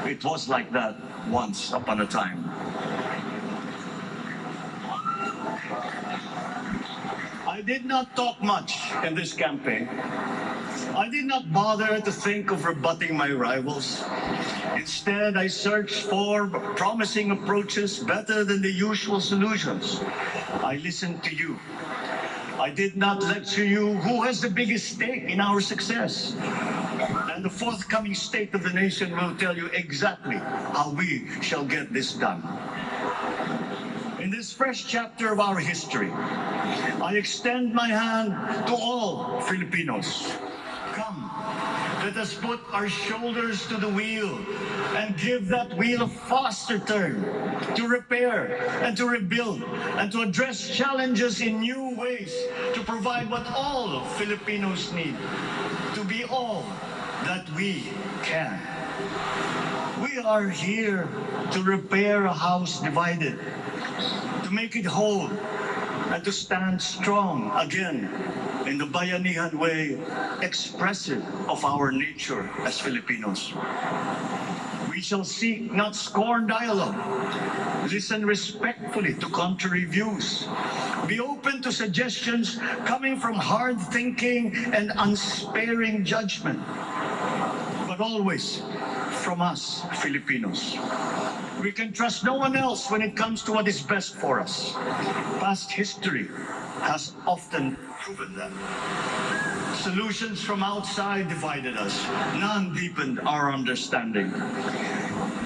It was like that once upon a time. I did not talk much in this campaign. I did not bother to think of rebutting my rivals. Instead, I searched for promising approaches better than the usual solutions. I listened to you. I did not lecture you who has the biggest stake in our success. And the forthcoming State of the Nation will tell you exactly how we shall get this done. In this fresh chapter of our history, I extend my hand to all Filipinos. Come, let us put our shoulders to the wheel and give that wheel a faster turn to repair and to rebuild and to address challenges in new ways to provide what all Filipinos need to be all that we can. We are here to repair a house divided, to make it whole, and to stand strong again in the bayanihan way expressive of our nature as Filipinos. We shall seek, not scorn dialogue, listen respectfully to contrary views, be open to suggestions coming from hard thinking and unsparing judgment, but always from us, Filipinos. We can trust no one else when it comes to what is best for us. Past history has often proven that. Solutions from outside divided us. None deepened our understanding.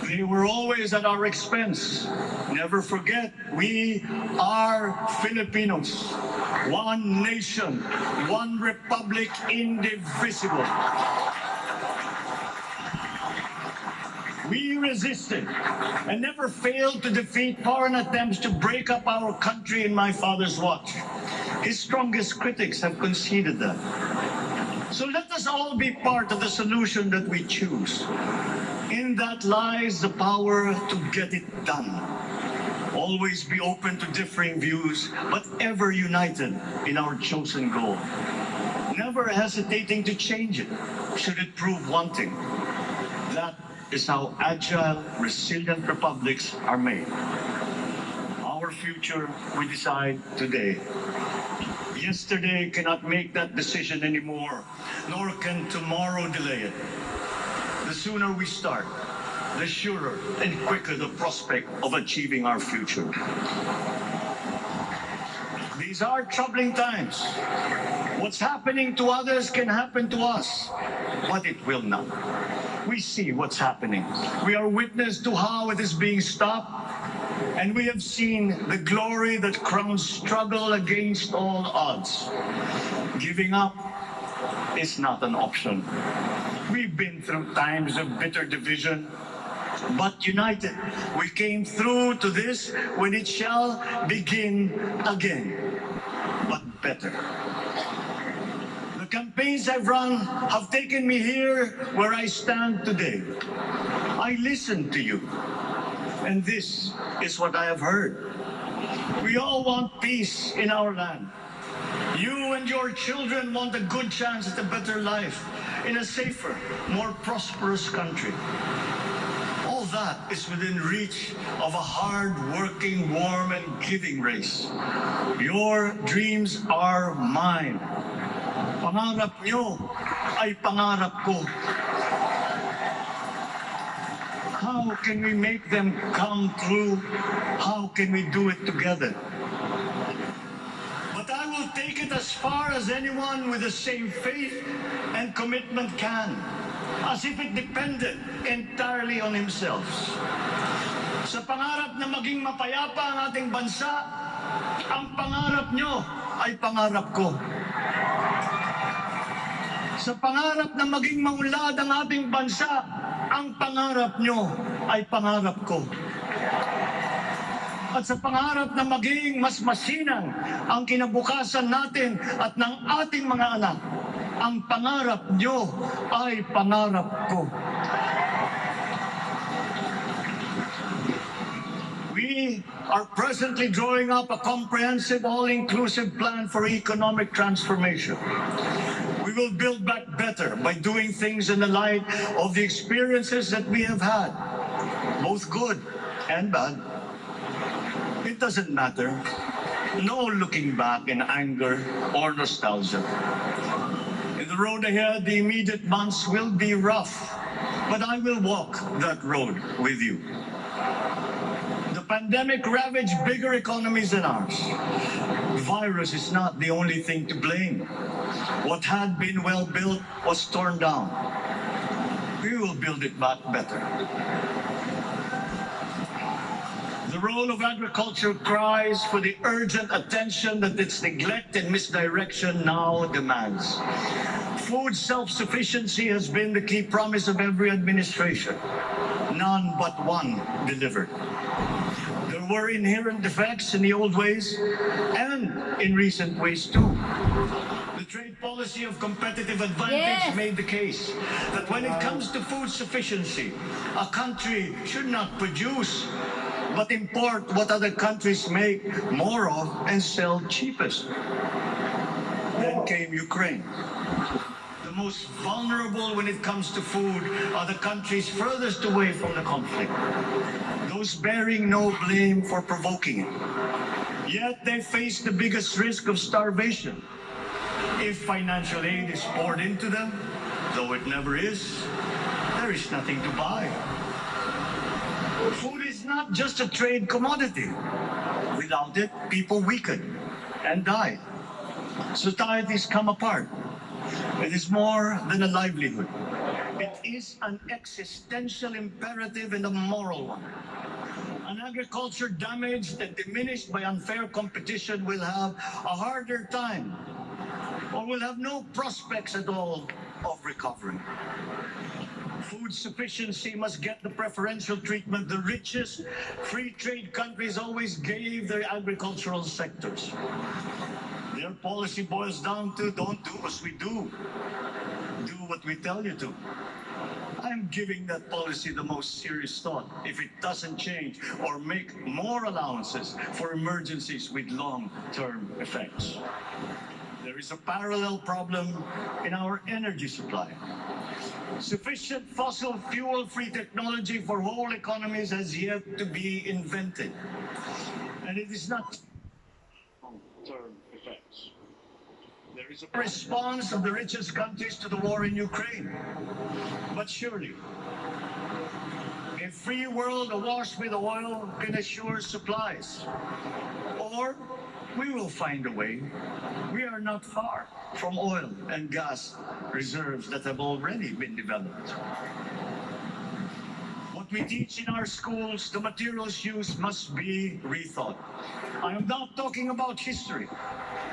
They were always at our expense. Never forget, we are Filipinos. One nation, one republic, indivisible. We resisted and never failed to defeat foreign attempts to break up our country in my father's watch. His strongest critics have conceded that. So let us all be part of the solution that we choose. In that lies the power to get it done. Always be open to differing views, but ever united in our chosen goal. Never hesitating to change it, should it prove wanting. That is how agile, resilient republics are made. Our future we decide today. Yesterday cannot make that decision anymore, nor can tomorrow delay it. The sooner we start, the surer and quicker the prospect of achieving our future. These are troubling times. What's happening to others can happen to us, but it will not. We see what's happening. We are witness to how it is being stopped, and we have seen the glory that crowns struggle against all odds. Giving up is not an option. We've been through times of bitter division, but united, we came through to this when it shall begin again, but better. The campaigns I've run have taken me here where I stand today. I listened to you, and this is what I have heard. We all want peace in our land. You and your children want a good chance at a better life in a safer, more prosperous country. All that is within reach of a hard-working, warm, and giving race. Your dreams are mine. Pangarap nyo ay pangarap ko. How can we make them come true? How can we do it together? But I will take it as far as anyone with the same faith and commitment can, as if it depended entirely on himself. Sa pangarap na maging mapayapa ang ating bansa, ang pangarap nyo ay pangarap ko. Sa pangarap na maging maunlad ang ating bansa, ang pangarap nyo ay pangarap ko. At sa pangarap na maging mas masinang ang kinabukasan natin at ng ating mga anak, ang pangarap nyo ay pangarap ko. We are presently drawing up a comprehensive, all-inclusive plan for economic transformation. We will build back better by doing things in the light of the experiences that we have had, both good and bad. It doesn't matter. No looking back in anger or nostalgia. In the road ahead, the immediate months will be rough, but I will walk that road with you. The pandemic ravaged bigger economies than ours. The virus is not the only thing to blame. What had been well built was torn down. We will build it back better. The role of agriculture cries for the urgent attention that its neglect and misdirection now demands. Food self-sufficiency has been the key promise of every administration. None but one delivered. There were inherent defects in the old ways and in recent ways too. The trade policy of competitive advantage made the case that when it comes to food sufficiency, a country should not produce but import what other countries make more of and sell cheapest. Then came Ukraine. The most vulnerable when it comes to food are the countries furthest away from the conflict, those bearing no blame for provoking it. Yet they face the biggest risk of starvation. If financial aid is poured into them, though it never is, there is nothing to buy. Food is not just a trade commodity. Without it, people weaken and die. Societies come apart. It is more than a livelihood. It is an existential imperative and a moral one. An agriculture damaged and diminished by unfair competition will have a harder time or will have no prospects at all of recovery. Food sufficiency must get the preferential treatment the richest free trade countries always gave their agricultural sectors. Their policy boils down to don't do as we do. Do what we tell you to. I'm giving that policy the most serious thought if it doesn't change or make more allowances for emergencies with long-term effects. There is a parallel problem in our energy supply. Sufficient fossil fuel-free technology for whole economies has yet to be invented. And it is not long-term effects. There is a response of the richest countries to the war in Ukraine. But surely, a free world awash with oil can assure supplies. Or we will find a way. We are not far from oil and gas reserves that have already been developed. What we teach in our schools, the materials used must be rethought. I am not talking about history.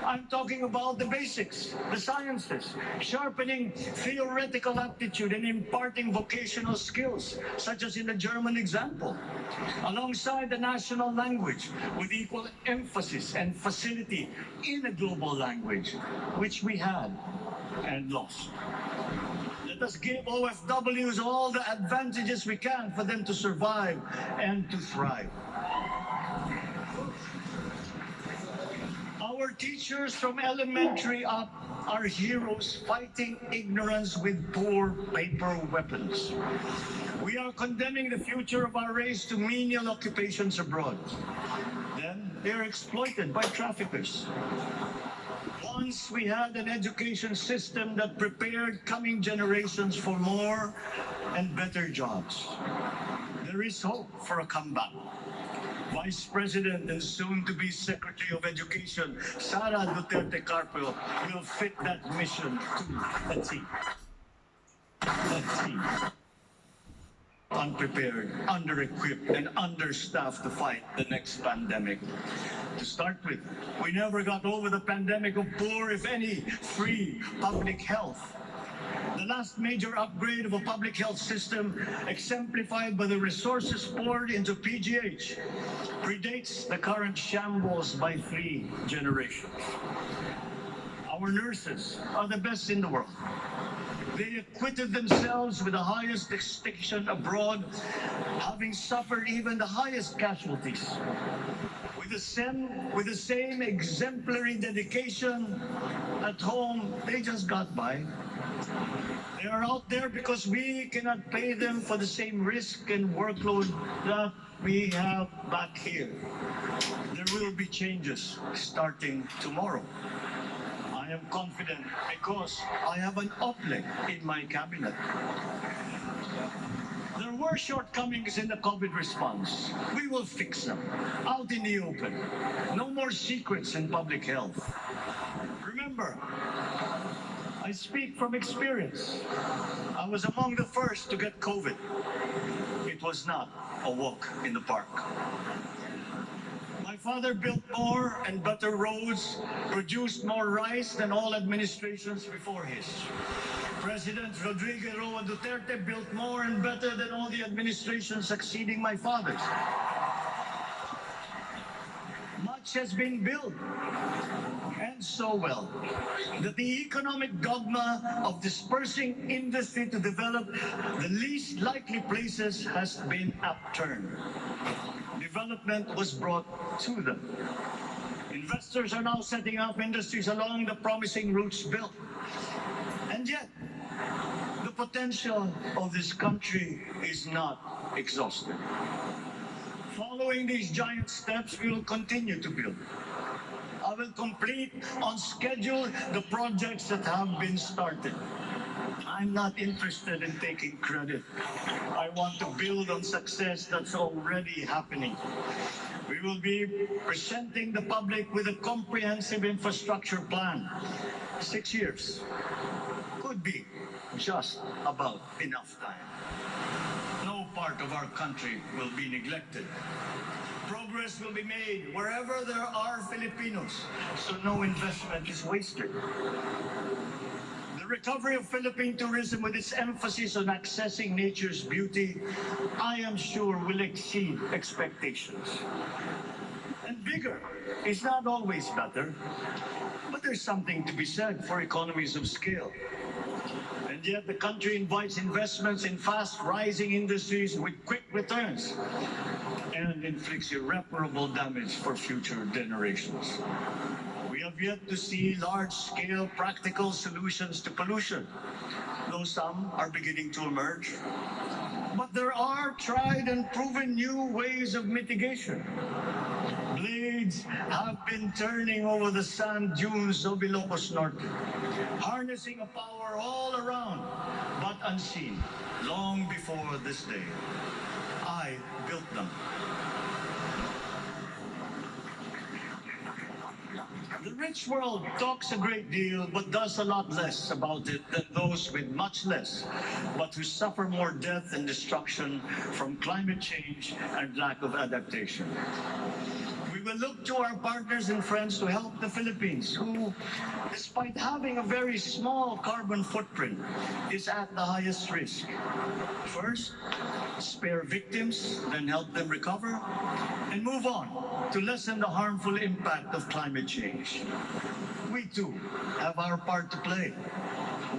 I'm talking about the basics, the sciences, sharpening theoretical aptitude and imparting vocational skills, such as in the German example, alongside the national language with equal emphasis and facility in a global language, which we had and lost. Let us give OFWs all the advantages we can for them to survive and to thrive. Our teachers from elementary up are heroes fighting ignorance with poor paper weapons. We are condemning the future of our race to menial occupations abroad. Then they are exploited by traffickers. Once we had an education system that prepared coming generations for more and better jobs. There is hope for a comeback. Vice President and soon-to-be Secretary of Education, Sara Duterte Carpio, will fit that mission to a T. Unprepared, under-equipped, and understaffed to fight the next pandemic. To start with, we never got over the pandemic of poor, if any, free public health. The last major upgrade of a public health system, exemplified by the resources poured into PGH, predates the current shambles by 3 generations. Our nurses are the best in the world. They acquitted themselves with the highest distinction abroad, having suffered even the highest casualties. With the same exemplary dedication at home, they just got by. They are out there because we cannot pay them for the same risk and workload that we have back here. There will be changes starting tomorrow. I am confident because I have an OPLEC in my cabinet. There were were shortcomings in the COVID response. We will fix them out in the open. No more secrets in public health. Remember, I speak from experience. I was among the first to get COVID. It was not a walk in the park. My father built more and better roads, produced more rice than all administrations before his. President Rodrigo Roa Duterte built more and better than all the administrations succeeding my father's. Much has been built, and so well, that the economic dogma of dispersing industry to develop the least likely places has been upturned. Development was brought to them. Investors are now setting up industries along the promising routes built. And yet, the potential of this country is not exhausted. Following these giant steps, we will continue to build. I will complete on schedule the projects that have been started. I'm not interested in taking credit. I want to build on success that's already happening. We will be presenting the public with a comprehensive infrastructure plan. 6 years could be just about enough time. No part of our country will be neglected. Progress will be made wherever there are Filipinos, so no investment is wasted. The recovery of Philippine tourism with its emphasis on accessing nature's beauty, I am sure will exceed expectations. And bigger is not always better, but there's something to be said for economies of scale. And yet the country invites investments in fast-rising industries with quick returns and inflicts irreparable damage for future generations. We have yet to see large-scale practical solutions to pollution, though some are beginning to emerge. But there are tried and proven new ways of mitigation. Blades have been turning over the sand dunes of Ilocos Norte, harnessing a power all around, but unseen, long before this day. I built them. The rich world talks a great deal, but does a lot less about it than those with much less, but who suffer more death and destruction from climate change and lack of adaptation. We will look to our partners and friends to help the Philippines, who, despite having a very small carbon footprint, is at the highest risk. First, spare victims, then help them recover, and move on to lessen the harmful impact of climate change. We too have our part to play.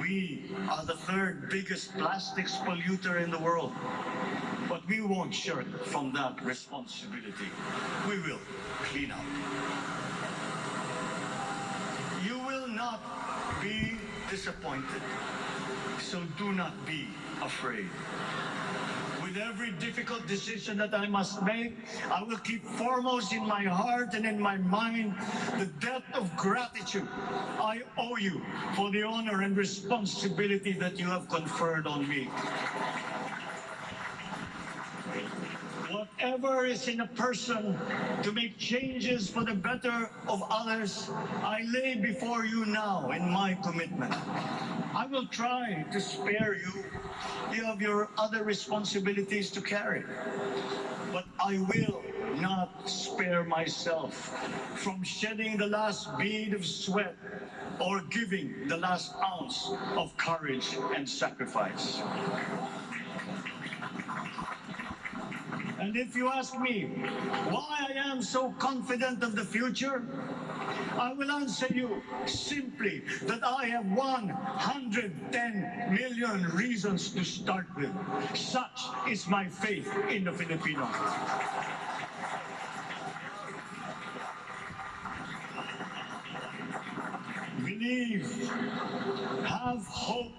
We are the third biggest plastics polluter in the world. But we won't shirk from that responsibility. We will clean up. You will not be disappointed, so do not be afraid. With every difficult decision that I must make, I will keep foremost in my heart and in my mind the debt of gratitude I owe you for the honor and responsibility that you have conferred on me. Whatever is in a person to make changes for the better of others, I lay before you now in my commitment. I will try to spare you. You have your other responsibilities to carry. But I will not spare myself from shedding the last bead of sweat or giving the last ounce of courage and sacrifice. And if you ask me why I am so confident of the future, I will answer you simply that I have 110 million reasons to start with. Such is my faith in the Filipino. Believe, have hope.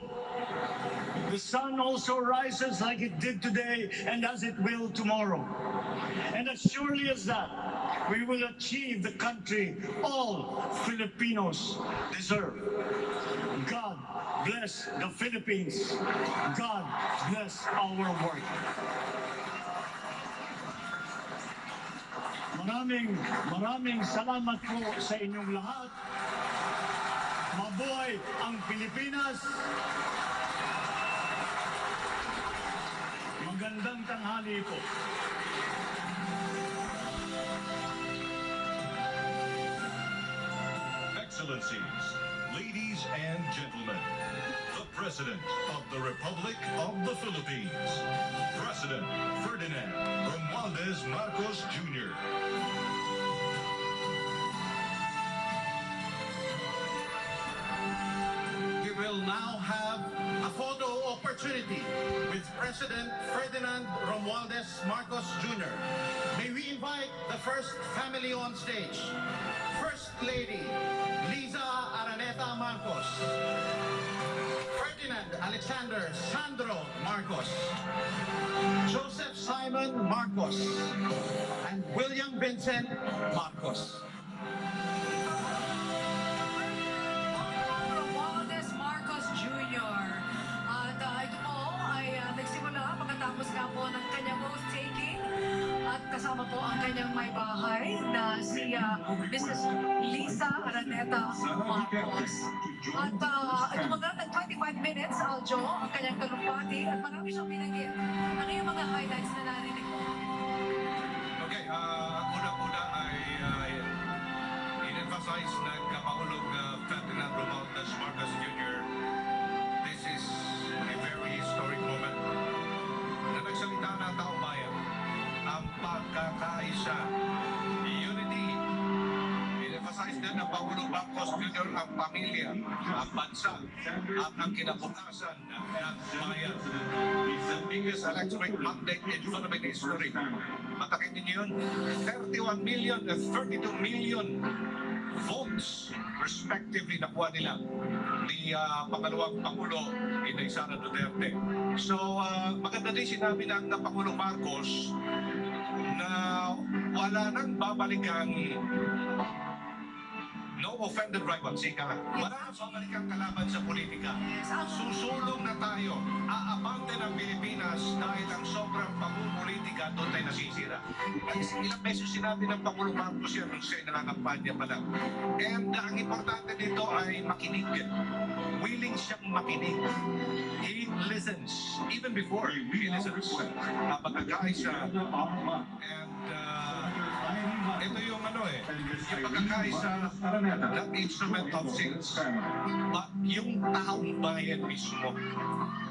The sun also rises like it did today and as it will tomorrow. And as surely as that, we will achieve the country all Filipinos deserve. God bless the Philippines. God bless our work. Maraming salamat po sa inyong lahat. Mabuhay ang Pilipinas. Magandang tanghali po. Excellencies, ladies and gentlemen, the President of the Republic of the Philippines, President Ferdinand Romualdez Marcos Jr. We will now have a photo opportunity with President Ferdinand Romualdez Marcos Jr. May we invite the first family on stage. First Lady Liza Araneta Marcos, Ferdinand Alexander Sandro Marcos, Joseph Simon Marcos, and William Vincent Marcos. Romualdez Marcos Jr. At ito po ay nagsimula pagkatapos nga po ng kanyang oath-taking at kasama po ang kanyang may bahay na si Mrs. Liza Araneta Marcos. At tumagal ng 25 minutes, Aljo, ang kanyang talumpati at marami siyang binanggit. Ano yung mga highlights na narinig mo? Okay, ang una-una ay in-emphasize ng Pangulong Ferdinand Romualdez Marcos Jr. This is a very historic moment na nagsalita na ang taong bayan. Ang pagkakaisa, unity. In-emphasize din ng Pangulong Marcos Jr. ang pamilya, ang bansa, at ang kinabukasan ng bayan. The biggest electric mandate in Philippine history. Matakin ninyo yun, 31 million and 32 million votes respectively nakuha nila ni pangalawang Pangulo Inday Sara Duterte. So maganda din sinabi ng Pangulong Marcos na wala nang babalikan no offended rivals, ika nga. Wala nang babalikan kalaban sa politika. Susulong na tayo. Aabante ng Pilipinas dahil ang sobrang pamumulitika doon tayo nasisira. At ilang beses sinabi ng Pangulong Marcos yan nung siya nangangampanya pa lang. And ang importante dito ay makinig. Willing siyang makinig. He listens. Even before he listens. Pagkakaisa. And ito yung yung pagkakaisa ng instrument of sales. But yung taong bayan mismo,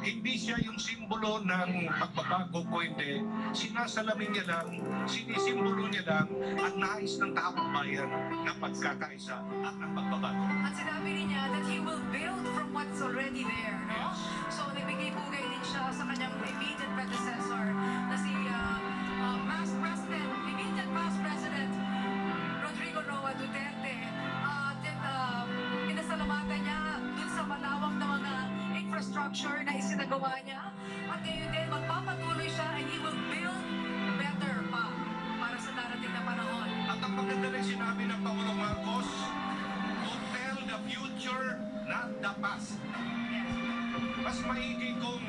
hindi siya yung simbolo ng pagbabago ko, hindi. Sinasalamin niya lang, sinisimbolo niya lang ang nais ng taong bayan ng pagkakaisa at ng pagbabago. At sinabi niya that he will build from what's already there, no? So nagbigay-bugay din siya sa kanyang immediate predecessor na si immediate past President Rodrigo Roa Duterte. Pinasalamatan niya dun sa malawak na mga infrastructure na isinagawa niya. At ngayon din, magpapatuloy siya and he will build better pa para sa darating na panahon. At ang maganda rin sinabi ng Pangulong Marcos, to tell the future, not the past. Mas maigi kung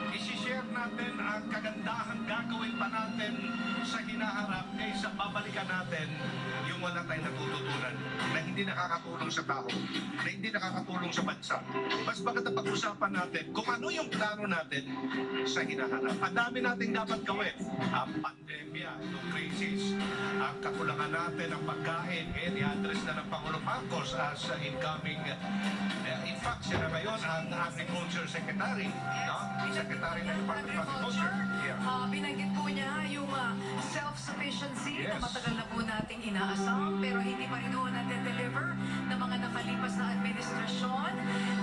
isi-share natin ang kagandahang gagawin pa natin sa hinaharap kaysa babalikan natin yung wala tayong natututunan na hindi nakakatulong sa tao, na hindi nakakatulong sa bansa. Mas maganda pag-usapan natin kung ano yung plano natin sa hinaharap. Ang dami nating dapat gawin. Ang pandemya, yung crisis, ang kakulangan natin, ang pagkain, i-address na ng Pangulong Marcos as incoming. In fact, siya na ngayon ang Agriculture Secretary. No? Secretary ng Department of Agriculture. Binanggit po niya yung self-sufficiency na matagal na po nating inaasam pero hindi pa rin po natin-deliver ng mga nakalipas na administrasyon.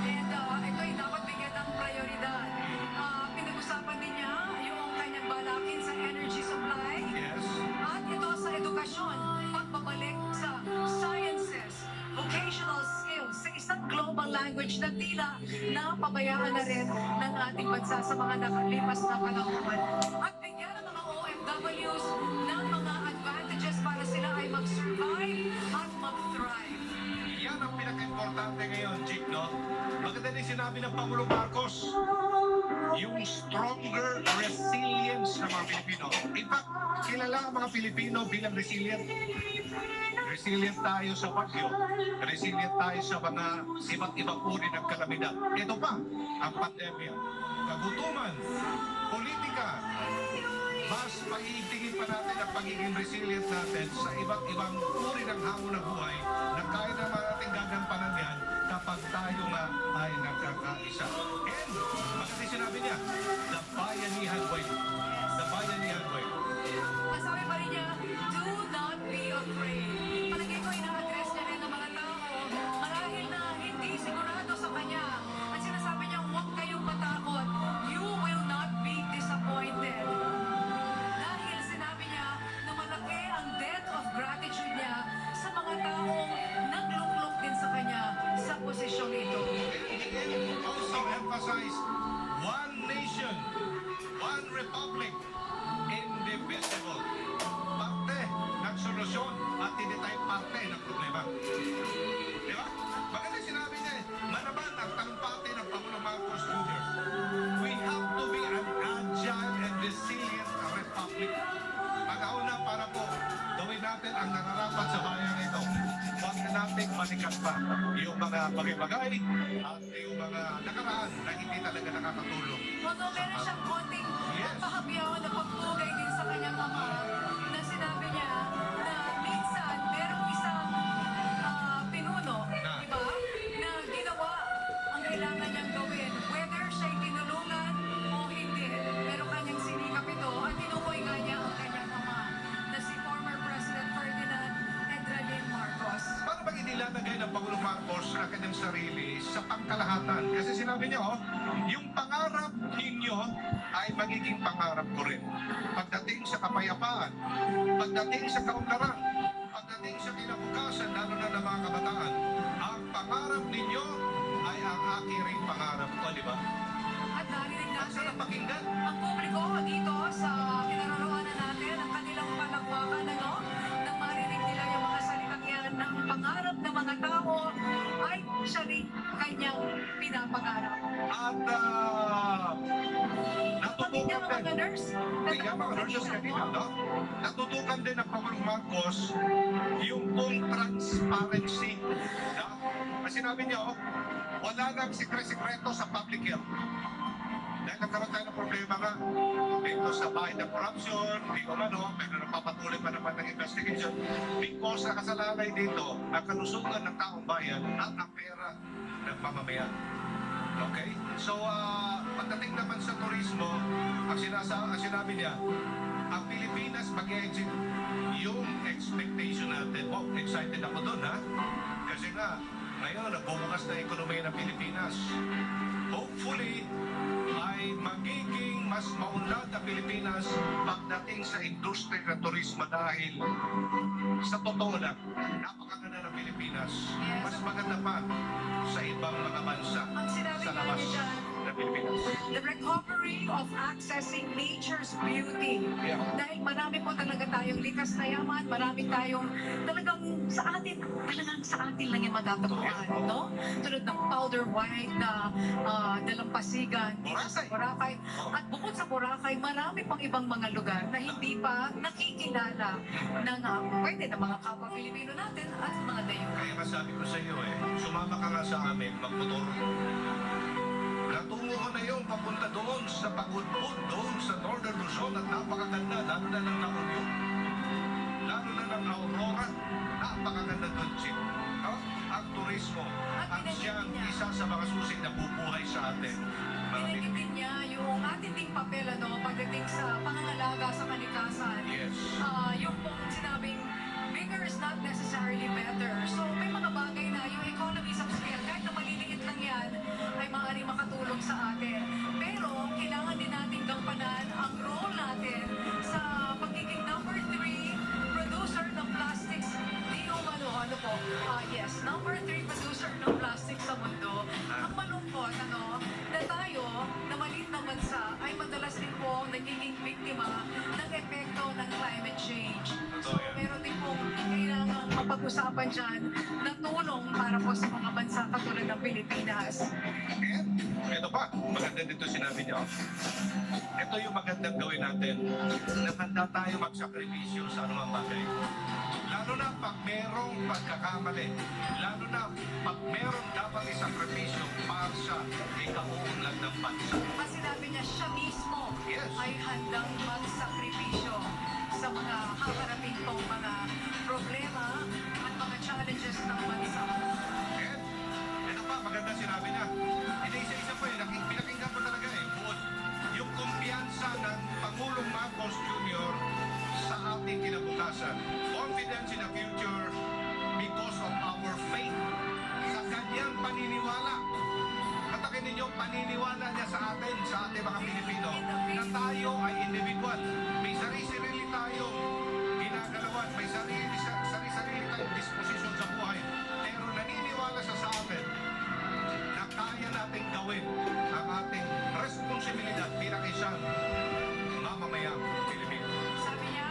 And ito ay dapat bigyan ng prioridad. Pinag-usapan din niya yung kanyang balakin sa energy supply. At ito sa edukasyon, pagbabalik sa sciences, vocational skills sa isang global language na tila napabayaan na rin ng ating bansa sa mga nakalipas na panahon. At bigyan ng mga OFWs ng mga advantages para sila ay mag-survive at mag-thrive. Yan ang pinaka-importante ngayon, Chief, no? Maganda din sinabi ng Pangulong Marcos, yung stronger resilience ng mga Pilipino. In fact, kilala ang mga Pilipino bilang resilient. Resilient tayo sa bagyo. Resilient tayo sa mga iba't ibang uri ng kalamidad. Ito pa, ang pandemya. Kagutuman, politika, mas pag-iigtingin pa natin ang pagiging resilient natin sa iba't ibang uri ng hamon ng buhay na kaya naman natin gagampanan yan kapag tayo nga ay nagkakaisa. And, maganda sinabi niya, the bayanihan way. The bayanihan way. Ang sabi pa rin niya, do not be afraid. Palagay ko ina-address niya rin ng mga tao marahil na hindi sigurado sa kanya. At sinasabi niya, huwag kayong matakot. You will not be disappointed. Dahil sinabi niya na malaki ang debt of gratitude niya sa mga taong nagluklok din sa kanya sa posisyong ito. And also emphasize, one nation, one republic, indivisible. Parte ng solusyon at hindi tayo parte ng problema. Di ba? Maganda sinabi niya manaman ang talumpati ng Pangulong Marcos Jr. We have to be an agile and resilient republic. Panahon na para po gawin natin ang nararapat sa bayan ito. Huwag na natin manikat pa yung mga bagay-bagay at yung mga nakaraan na hindi talaga nakakatulong. Although meron siyang konting pahabyawan na pagpugay din sa kanyang ama na sinabi niya na minsan merong isang pinuno, di ba, na ginawa ang kailangan niyang gawin. Whether siya'y tinulungan o hindi, pero kanyang sinikap ito at tinukoy nga niya ang kanyang ama na si former President Ferdinand Marcos. Paano bang inilalagay ng Pangulong Marcos ang kanyang sarili sa pangkalahatan? Kasi sinabi niya, yung pangarap ninyo ay magiging pangarap ko rin. Pagdating sa kapayapaan, pagdating sa kaunlaran, pagdating sa kinabukasan, lalo na ng mga kabataan, ang pangarap ninyo ay ang aking ring pangarap ko, di ba? At narinig Ang natin sarap pakinggan. ang publiko dito sa kinaroroonan natin, ang kanilang palakpakan, nang marinig nila yung mga salitang yan ng pangarap ng mga tao ay siya rin kanyang pinapangarap. At Pamilya ng mga nurse. Kaya mga nurses kanina, no? Natutukan din ng Pangulong Marcos yung pong transparency. No? Kasi sinabi niya, wala nang sikre-sikreto sa public health. Dahil nagkaroon tayo ng problema nga dito sa bahay ng corruption, di ko pero napapatuloy pa naman ng investigation because nakasalalay dito ang kalusugan ng taong bayan at ang pera ng mamamayan. Okay? So, pagdating naman sa turismo, ang sinabi niya, ang Pilipinas mag-exit yung expectation natin. Oh, excited ako doon, ha? Kasi nga, ngayon, nagbubukas na ekonomiya ng Pilipinas. Hopefully, ay magiging mas maunlad ang Pilipinas pagdating sa industriya ng turismo dahil sa totoo lang, napakaganda ng Pilipinas. Mas maganda pa sa ibang mga bansa Ang sinabi sa nga labas niya dyan, ng Pilipinas. the recovery of accessing nature's beauty. Yeah. Dahil marami po talaga tayong likas na yaman, marami tayong talagang sa atin lang yung matatagpuan, no? Tulad ng powder white na dalampasigan dito sa Boracay. At bukod sa Boracay, marami pang ibang mga lugar na hindi pa nakikilala ng pwede na mga kapwa Pilipino natin at mga dayo. Kaya masabi ko sa iyo sumama ka nga sa amin, magmotor. Natungo ko na yung papunta doon sa Pagudpud, doon sa Northern Luzon at napakaganda, lalo na ng La Union, lalo na ng Aurora, napakaganda doon, Chip. Ang turismo, ang siyang isa sa mga susi na bubuhay sa atin. Pinagigit niya yung ating ding papel pagdating sa pangangalaga sa kalikasan. Yes. Yung pong sinabing, bigger is not necessarily better. So may mga bagay na yung economies of scale, kahit na maliliit lang yan, ay maaaring makatulong sa atin. Pero kailangan din natin gampanan ang role natin sa pagiging number 3 producer ng plastics. Number 3 producer ng plastic sa mundo. Ang malungkot, na tayo, na maliit na bansa, ay madalas din po nagiging biktima ng epekto ng climate change. So, meron din pong kailangan mapag-usapan dyan na tulong para po sa mga bansa katulad ng Pilipinas. And Ito pa, maganda dito sinabi niya. Ito yung magandang gawin natin na handa tayo magsakripisyo sa anumang bagay. Lalo na pag merong pagkakamali, lalo na pag merong dapat isakripisyo para sa ikauunlad ng bansa. At sinabi niya, siya mismo Yes. ay handang magsakripisyo sa mga haharapin pong mga problema at mga challenges ng bansa. And, ito pa, maganda sinabi niya. Hindi isa-isa pa yun, pinakinggan ko talaga buod. Yung kumpiyansa ng Pangulong Marcos Jr. sa ating kinabukasan. Confidence in the future because of our faith. Sa kanyang paniniwala. Katakin ninyo, paniniwala niya sa atin, sa ating mga Pilipino, na tayo ay individual. May sarili-sarili tayong ginagalawan, may sarili-sarili tayong disposisyon sa buhay. Pero naniniwala siya sa atin na kaya nating gawin ang ating responsibilidad bilang isang mamamayang Pilipino. Sabi niya,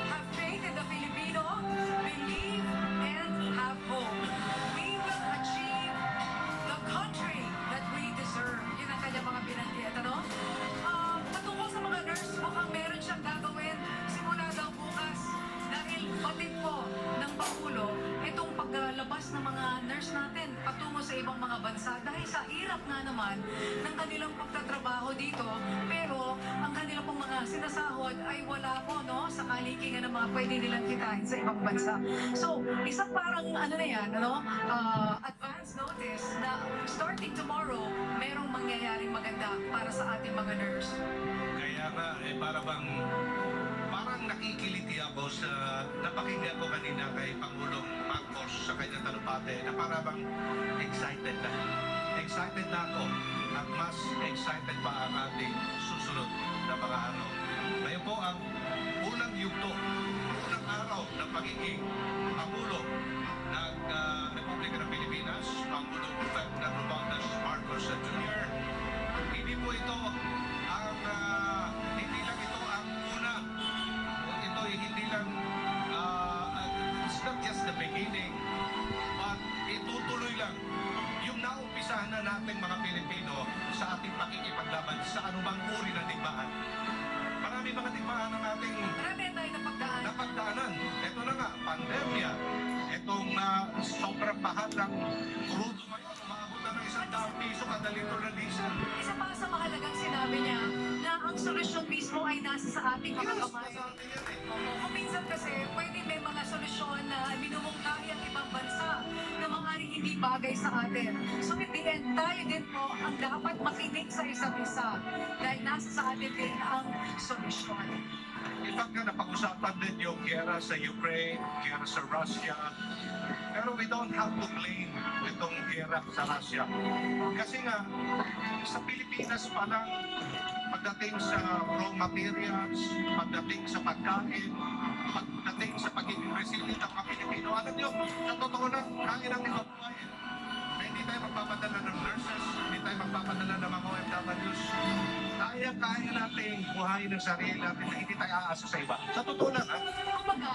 have faith in the Filipino, believe and have hope. We will achieve the country that we deserve. Yun ang kanyang mga binanggit, ano? Patungkol sa mga nurse, mukhang meron siyang gagawin simula daw bukas. Dahil batid po ng Pangulo, itong paglabas ng mga nurse natin patungo sa ibang mga bansa dahil sa hirap nga naman ng kanilang pagtatrabaho dito, pero ang kanilang pong mga sinasahod ay wala po, no, sa kalikingan ng mga pwede nilang kitain sa ibang bansa. So, isang parang ano na yan, ano, advance notice na starting tomorrow, merong mangyayaring maganda para sa ating mga nurse. Kaya nga, parang nakikiliti ako sa napakinggan ko kanina kay Pangulong Marcos sa kanyang talumpate na parang excited na. Excited na ako at mas excited pa ang ating susunod na mga araw. Ngayon po ang unang yugto, unang araw ng pagiging Pangulo ng Republika ng Pilipinas, Pangulong Ferdinand Romualdez Marcos Jr. Hindi po ito ang hindi lang ito ang una. Ito ay hindi lang it's not just the beginning, but itutuloy lang yung naumpisahan na nating mga Pilipino sa ating pakikipaglaban sa anumang uri ng digmaan. Marami mga digmaan ng ating Marami tayo napagdaanan. Ito na nga, pandemya. Itong sobrang mahal ng crudo ngayon. Umabot na ng 100 piso kada litro ng diesel. Isa pa sa mahalagang sinabi niya na ang solusyon mismo ay nasa sa ating mga kamay. Kung minsan kasi pwede may mga solusyon na minumungkahi ang ibang bansa na maaaring hindi bagay sa atin. So in the end, tayo din po ang dapat makinig sa isa't isa dahil nasa sa atin din ang solusyon. In fact, napag-usapan din yung gera sa Ukraine, gera sa Russia. Pero we don't have to blame itong gera sa Russia. Kasi nga, sa Pilipinas pa lang, pagdating sa raw materials, pagdating sa pagkain, pagdating sa pagiging resilient ng mga Pilipino, alam nyo, sa totoo lang, kaya natin mabuhayin. Hindi tayo magpapadala ng nurses, hindi tayo magpapadala ng mga OFWs. Kaya natin buhayin ng sarili natin na hindi tayo aasa sa iba. Sa totoo lang, ha? Kumbaga,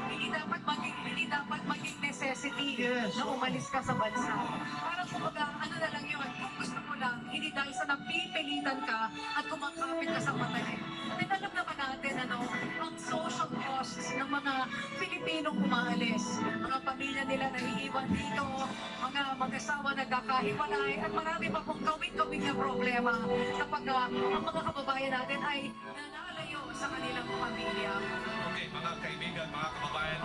hindi dapat maging necessity na umalis ka sa bansa. Parang kumbaga, ano na lang yun, kung gusto mo lang, hindi dahil sa napipilitan ka at kumakapit ka sa patalim. Then alam naman natin, ang social costs ng mga Pilipinong umaalis. Mga pamilya nila naiiwan dito, mga mag-asawa nagkakahiwalay, at marami pa pong gawin na problema kapag ang mga kababayan natin ay nanalayo sa kanilang pamilya. Okay, mga kaibigan, mga kababayan,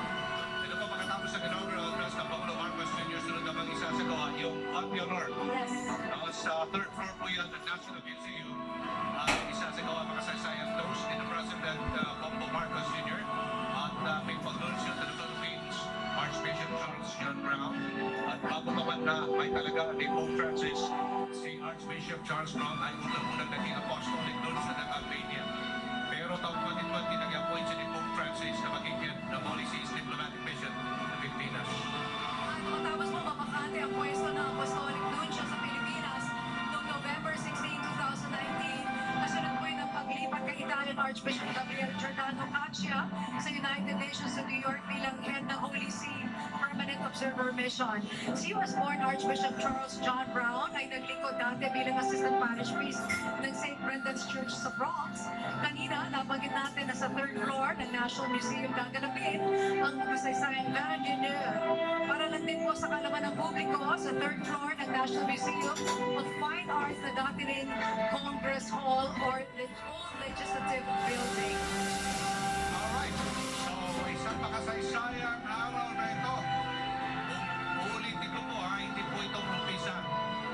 ito po pagkatapos ng inaugural address ng Pangulo Marcos Jr. sunod namang isasagawa yung Hot Honor. Yes. Sa third floor po yan ng National Museum. Isasagawa makasaysayan toast ni President Bongbong Marcos Jr. At may paglunsyo sa Philippines, Archbishop Charles John Brown. At bago pa man na may talaga ni Pope Francis, si Archbishop Charles Brown ay unang-unang naging apostolic nuncio ng Albania. Pero taong 2020 nag-appoint si Pope Francis na maging head ng Holy See's Diplomatic Mission ng Pilipinas. At matapos mo mapakante ang pwesto ng Apostolic Nuncio sa Pilipinas noong November 16, 2019, kasunod po yun ang paglipat kay Italia Archbishop Gabriel Giordano Caccia sa United Nations sa New York bilang head ng Holy See Permanent Observer Mission. Si US-born Archbishop Charles John Brown ay naglingkod dati bilang Assistant Parish Priest ng St. Brendan's Church sa Bronx. Kanina, nabanggit natin na sa third floor ng National Museum gaganapin ang kasaysayang La Dinner. Para lang din po sa kalaman ng publiko, sa third floor ng National Museum of Fine Arts na dati rin Congress Hall or the old legislative building. Alright, so isang makasaysayang araw na ito. Uulitin ko po hindi po ito umpisa.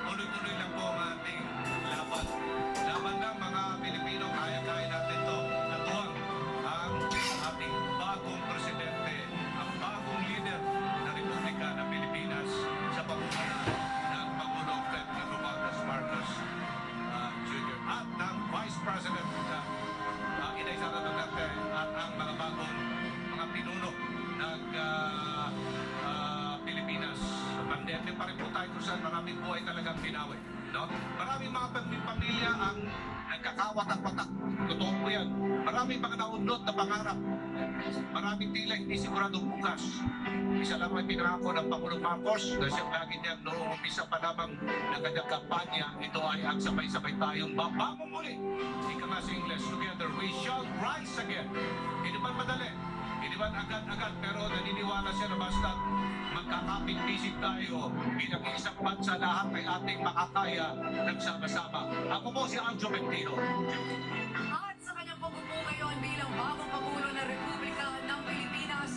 Tuloy-tuloy lang po ang ating laban. Laban ng mga Pilipino, kaya-kaya natin ito. Natuwang ang ating bagong presidente, ang bagong leader ng Republika ng Pilipinas sa pamumuno ng Pangulong Ferdinand Romualdez Marcos Jr. at ng Vice President Inay Sara Duterte at ang mga bagong mga pinuno ng Pilipinas. Pandemya pa rin po tayo kung saan maraming buhay talagang binawi. No? Maraming mga pamilya ang nagkakawatak-watak. Totoo po yan. Maraming mga naunod na pangarap. Maraming tila hindi sigurado bukas. Isa lang ay pinangako ng Pangulong Marcos na siyang lagi niyang noong umpisa pa lamang ng kanyang kampanya, ito ay ang sabay-sabay tayong babangon muli. Ika nga sa English, together we shall rise again. Hindi man madali, hindi man agad-agad, pero naniniwala siya na basta magkakapit-bisig tayo bilang isang bansa, lahat ay ating makakaya nagsama-sama. Ako po si Anjo Mentino. At sa kanyang pagbubuo ngayon bilang bagong Pangulo ng Republika ng Pilipinas,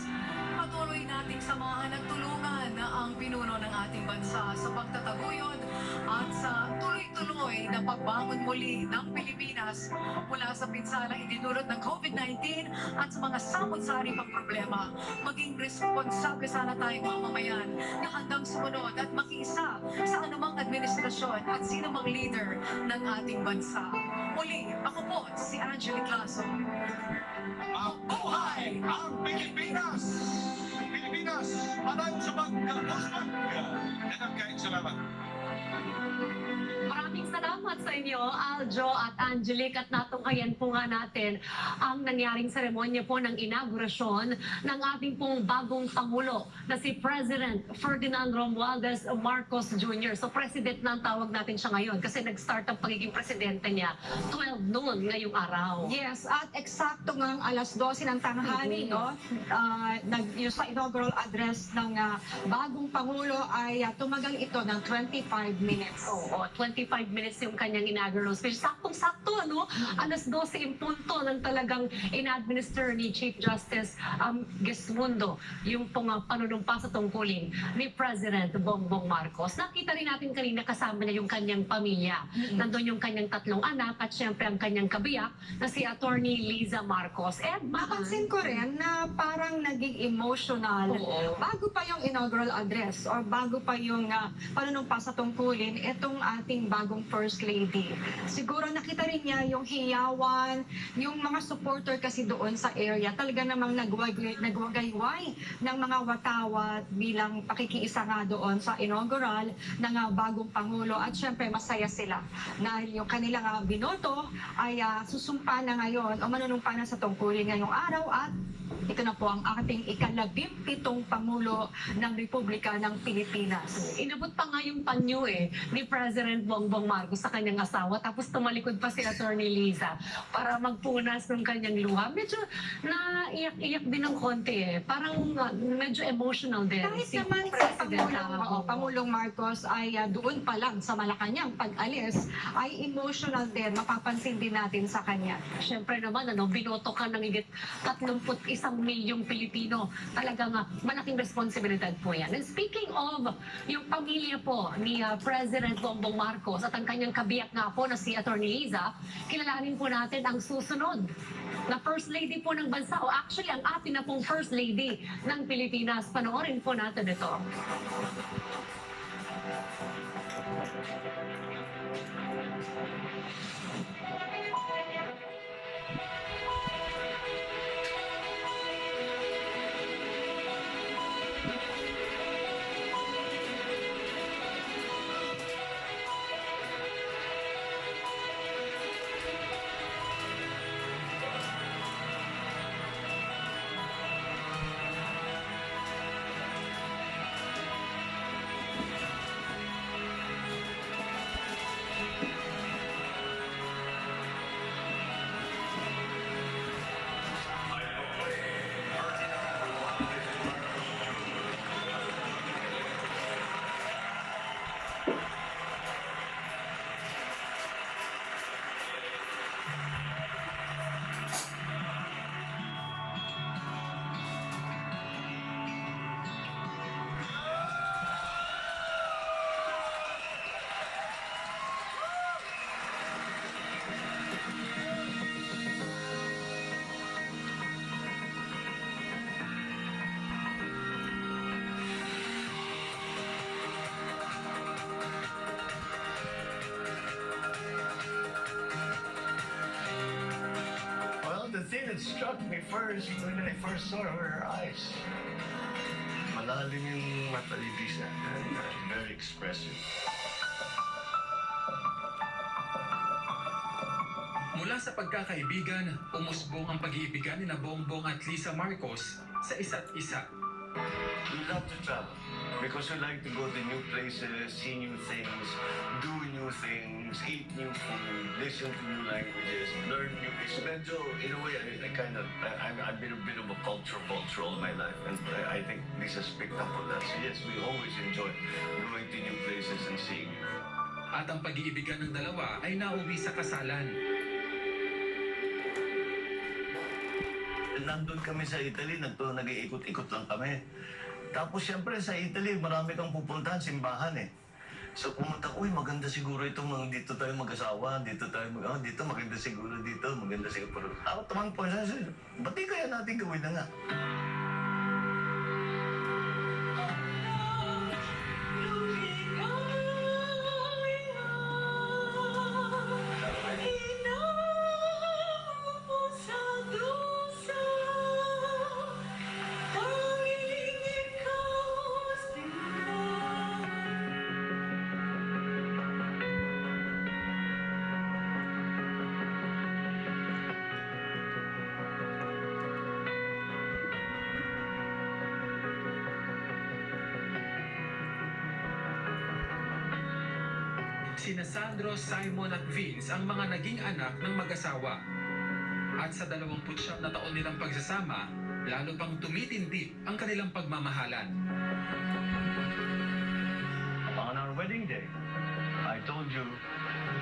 patuloy nating samahan at tulungan ang pinuno ng ating bansa sa pagtataguyod at sa tuloy-tuloy na pagbangon muli ng Pilipinas mula sa pinsalang idinulot ng COVID-19 at sa mga samot-sari pang problema. Maging responsable sana tayong mamamayan na handang sumunod at makiisa sa anumang administrasyon at sinumang leader ng ating bansa. Muli, ako po si Angelique Lazo. Mabuhay ang Pilipinas! Pilipinas, panayon sa pagkakosmag! Nagkakain salamat. Maraming salamat sa inyo, Aljo at Angelique, at natunghayan po nga natin ang nangyaring seremonya po ng inaugurasyon ng ating pong bagong Pangulo na si President Ferdinand Romualdez Marcos Jr. So President na ang tawag natin siya ngayon kasi nag-start ang pagiging presidente niya 12 noon ngayong araw. Yes, at eksakto ng alas 12 ng tanghali, no? Yung sa inaugural address ng bagong Pangulo ay tumagal ito ng 25 minutes. Oo, 25 minutes yung kanyang inaugural speech. Saktong-sakto, ano? Alas 12 yung punto ng talagang in-administer ni Chief Justice Gesmundo yung pong panunumpa sa tungkulin ni President Bongbong Marcos. Nakita rin natin kanina kasama niya yung kanyang pamilya. Nandun yung kanyang 3 anak at syempre ang kanyang kabiyak na si Attorney Liza Marcos. Mapansin ko rin na parang naging emotional. Bago pa yung inaugural address or bago pa yung panunumpa sa tungkulin, itong ating bagong First Lady. Siguro nakita rin niya yung hiyawan, yung mga supporter kasi doon sa area. Talaga namang nagwagayway ng mga watawat bilang pakikiisa nga doon sa inaugural ng bagong Pangulo. At syempre masaya sila na yung kanilang binoto ay susumpa na ngayon o manunumpa na sa tungkulin ngayong araw at ito na po ang ating ika-17 Pangulo ng Republika ng Pilipinas. Inabot pa nga yung panyo ni President Bongbong Marcos sa kanyang asawa, tapos tumalikod pa si Attorney Liza para magpunas ng kanyang luha. Medyo naiyak-iyak din ng konti Parang medyo emotional din. Kahit naman si Pangulong Marcos ay doon pa lang sa Malacanang pag-alis ay emotional din. Mapapansin din natin sa kanya. Siyempre naman, binoto ka ng higit 31 milyong Pilipino. Talagang malaking responsibilidad po yan. And speaking of yung pamilya po ni President Bongbong Marcos at ang kanyang kabiyak nga po na si Attorney Liza, kilalanin po natin ang susunod na First Lady po ng bansa o actually ang atin na pong First Lady ng Pilipinas. Panoorin po natin ito. the thing that struck me first when I first saw her were her eyes. Malalim yung mata ni Lisa and very expressive. Mula sa pagkakaibigan, umusbong ang pag-iibigan ni na Bongbong at Lisa Marcos sa isa't isa. We love to travel because we like to go to new places, see new things, do new things, eat new food, listen to new languages, learn new things. Medyo, in a way, I've been a bit of a culture all my life, and I think Lisa's picked up on that. So yes, we always enjoy going to new places and seeing. At ang pag-iibigan ng dalawa ay nauwi sa kasalan. Nandun kami sa Italy, nag-iikot-ikot lang kami. Tapos siyempre sa Italy, marami kang pupuntahan, simbahan eh. So pumunta, uy, maganda siguro itong dito tayo mag-asawa, dito maganda siguro dito, maganda siguro. Ako tamang po, ba't di kaya natin gawin na nga? Sina Sandro, Simon at Vince ang mga naging anak ng mag-asawa. At sa 29 na taon nilang pagsasama, lalo pang tumitindi ang kanilang pagmamahalan. On our wedding day, I told you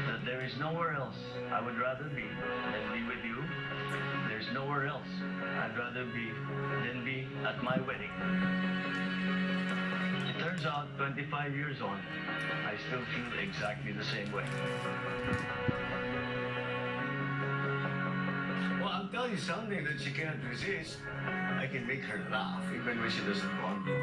that there is nowhere else I would rather be than be with you. There's nowhere else I'd rather be than be at my wedding. It turns out, 25 years on, I still feel exactly the same way. Well, I'll tell you something that she can't resist. I can make her laugh even when she doesn't want to.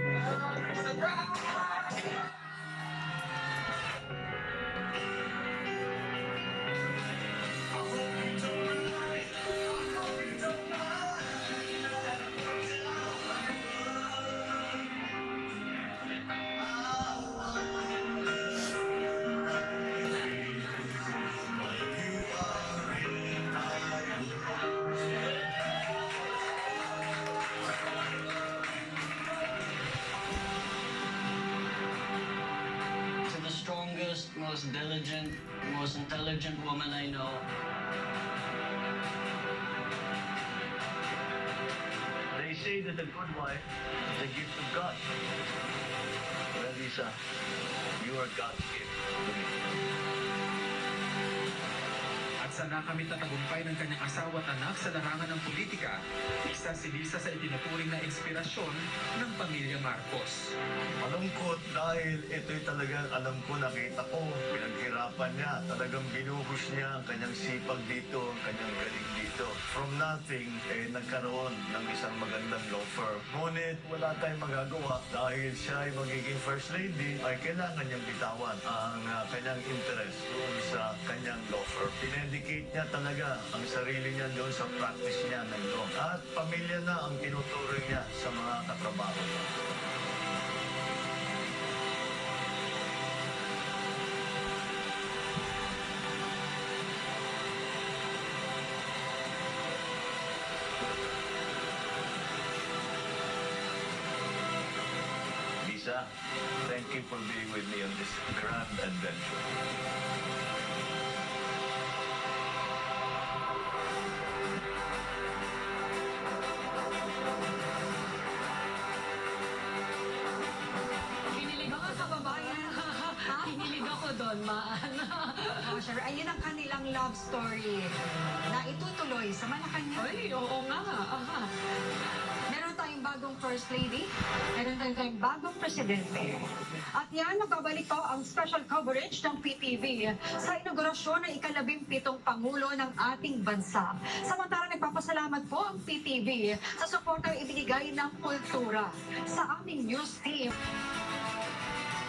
Most diligent, most intelligent woman I know. They say that a good wife is a gift of God. Well, Lisa, you are God's gift to me. At sa nakamit na tagumpay ng kanyang asawa at anak sa larangan ng politika, isa si Lisa sa itinuturing na inspirasyon ng pamilya Marcos. Malungkot dahil ito'y talagang alam ko, nakita ko, pinaghirapan niya, talagang binuhos niya ang kanyang sipag dito, ang kanyang galing dito. From nothing, nagkaroon ng isang magandang law firm. Ngunit wala tayong magagawa dahil siya ay magiging first lady, ay kailangan niyang bitawan ang kanyang interest doon sa kanyang law firm. Pinedicate niya talaga ang sarili niya doon sa practice niya ng law. At pamilya na ang tinuturing niya sa mga katrabaho niya. Lisa, thank you for being with me on this grand adventure. Hinilig ako doon, Maan. Oh, sure. Ayun ang kanilang love story na itutuloy sa Malacanang. Ay, oo nga. Aha. Meron tayong bagong First Lady, meron tayong bagong Presidente. At yan, nagbabalik po ang special coverage ng PTV sa inaugurasyon ng ika-17 Pangulo ng ating bansa. Samantala, nagpapasalamat po ang PTV sa suportang ibinigay ng kultura sa aming news team.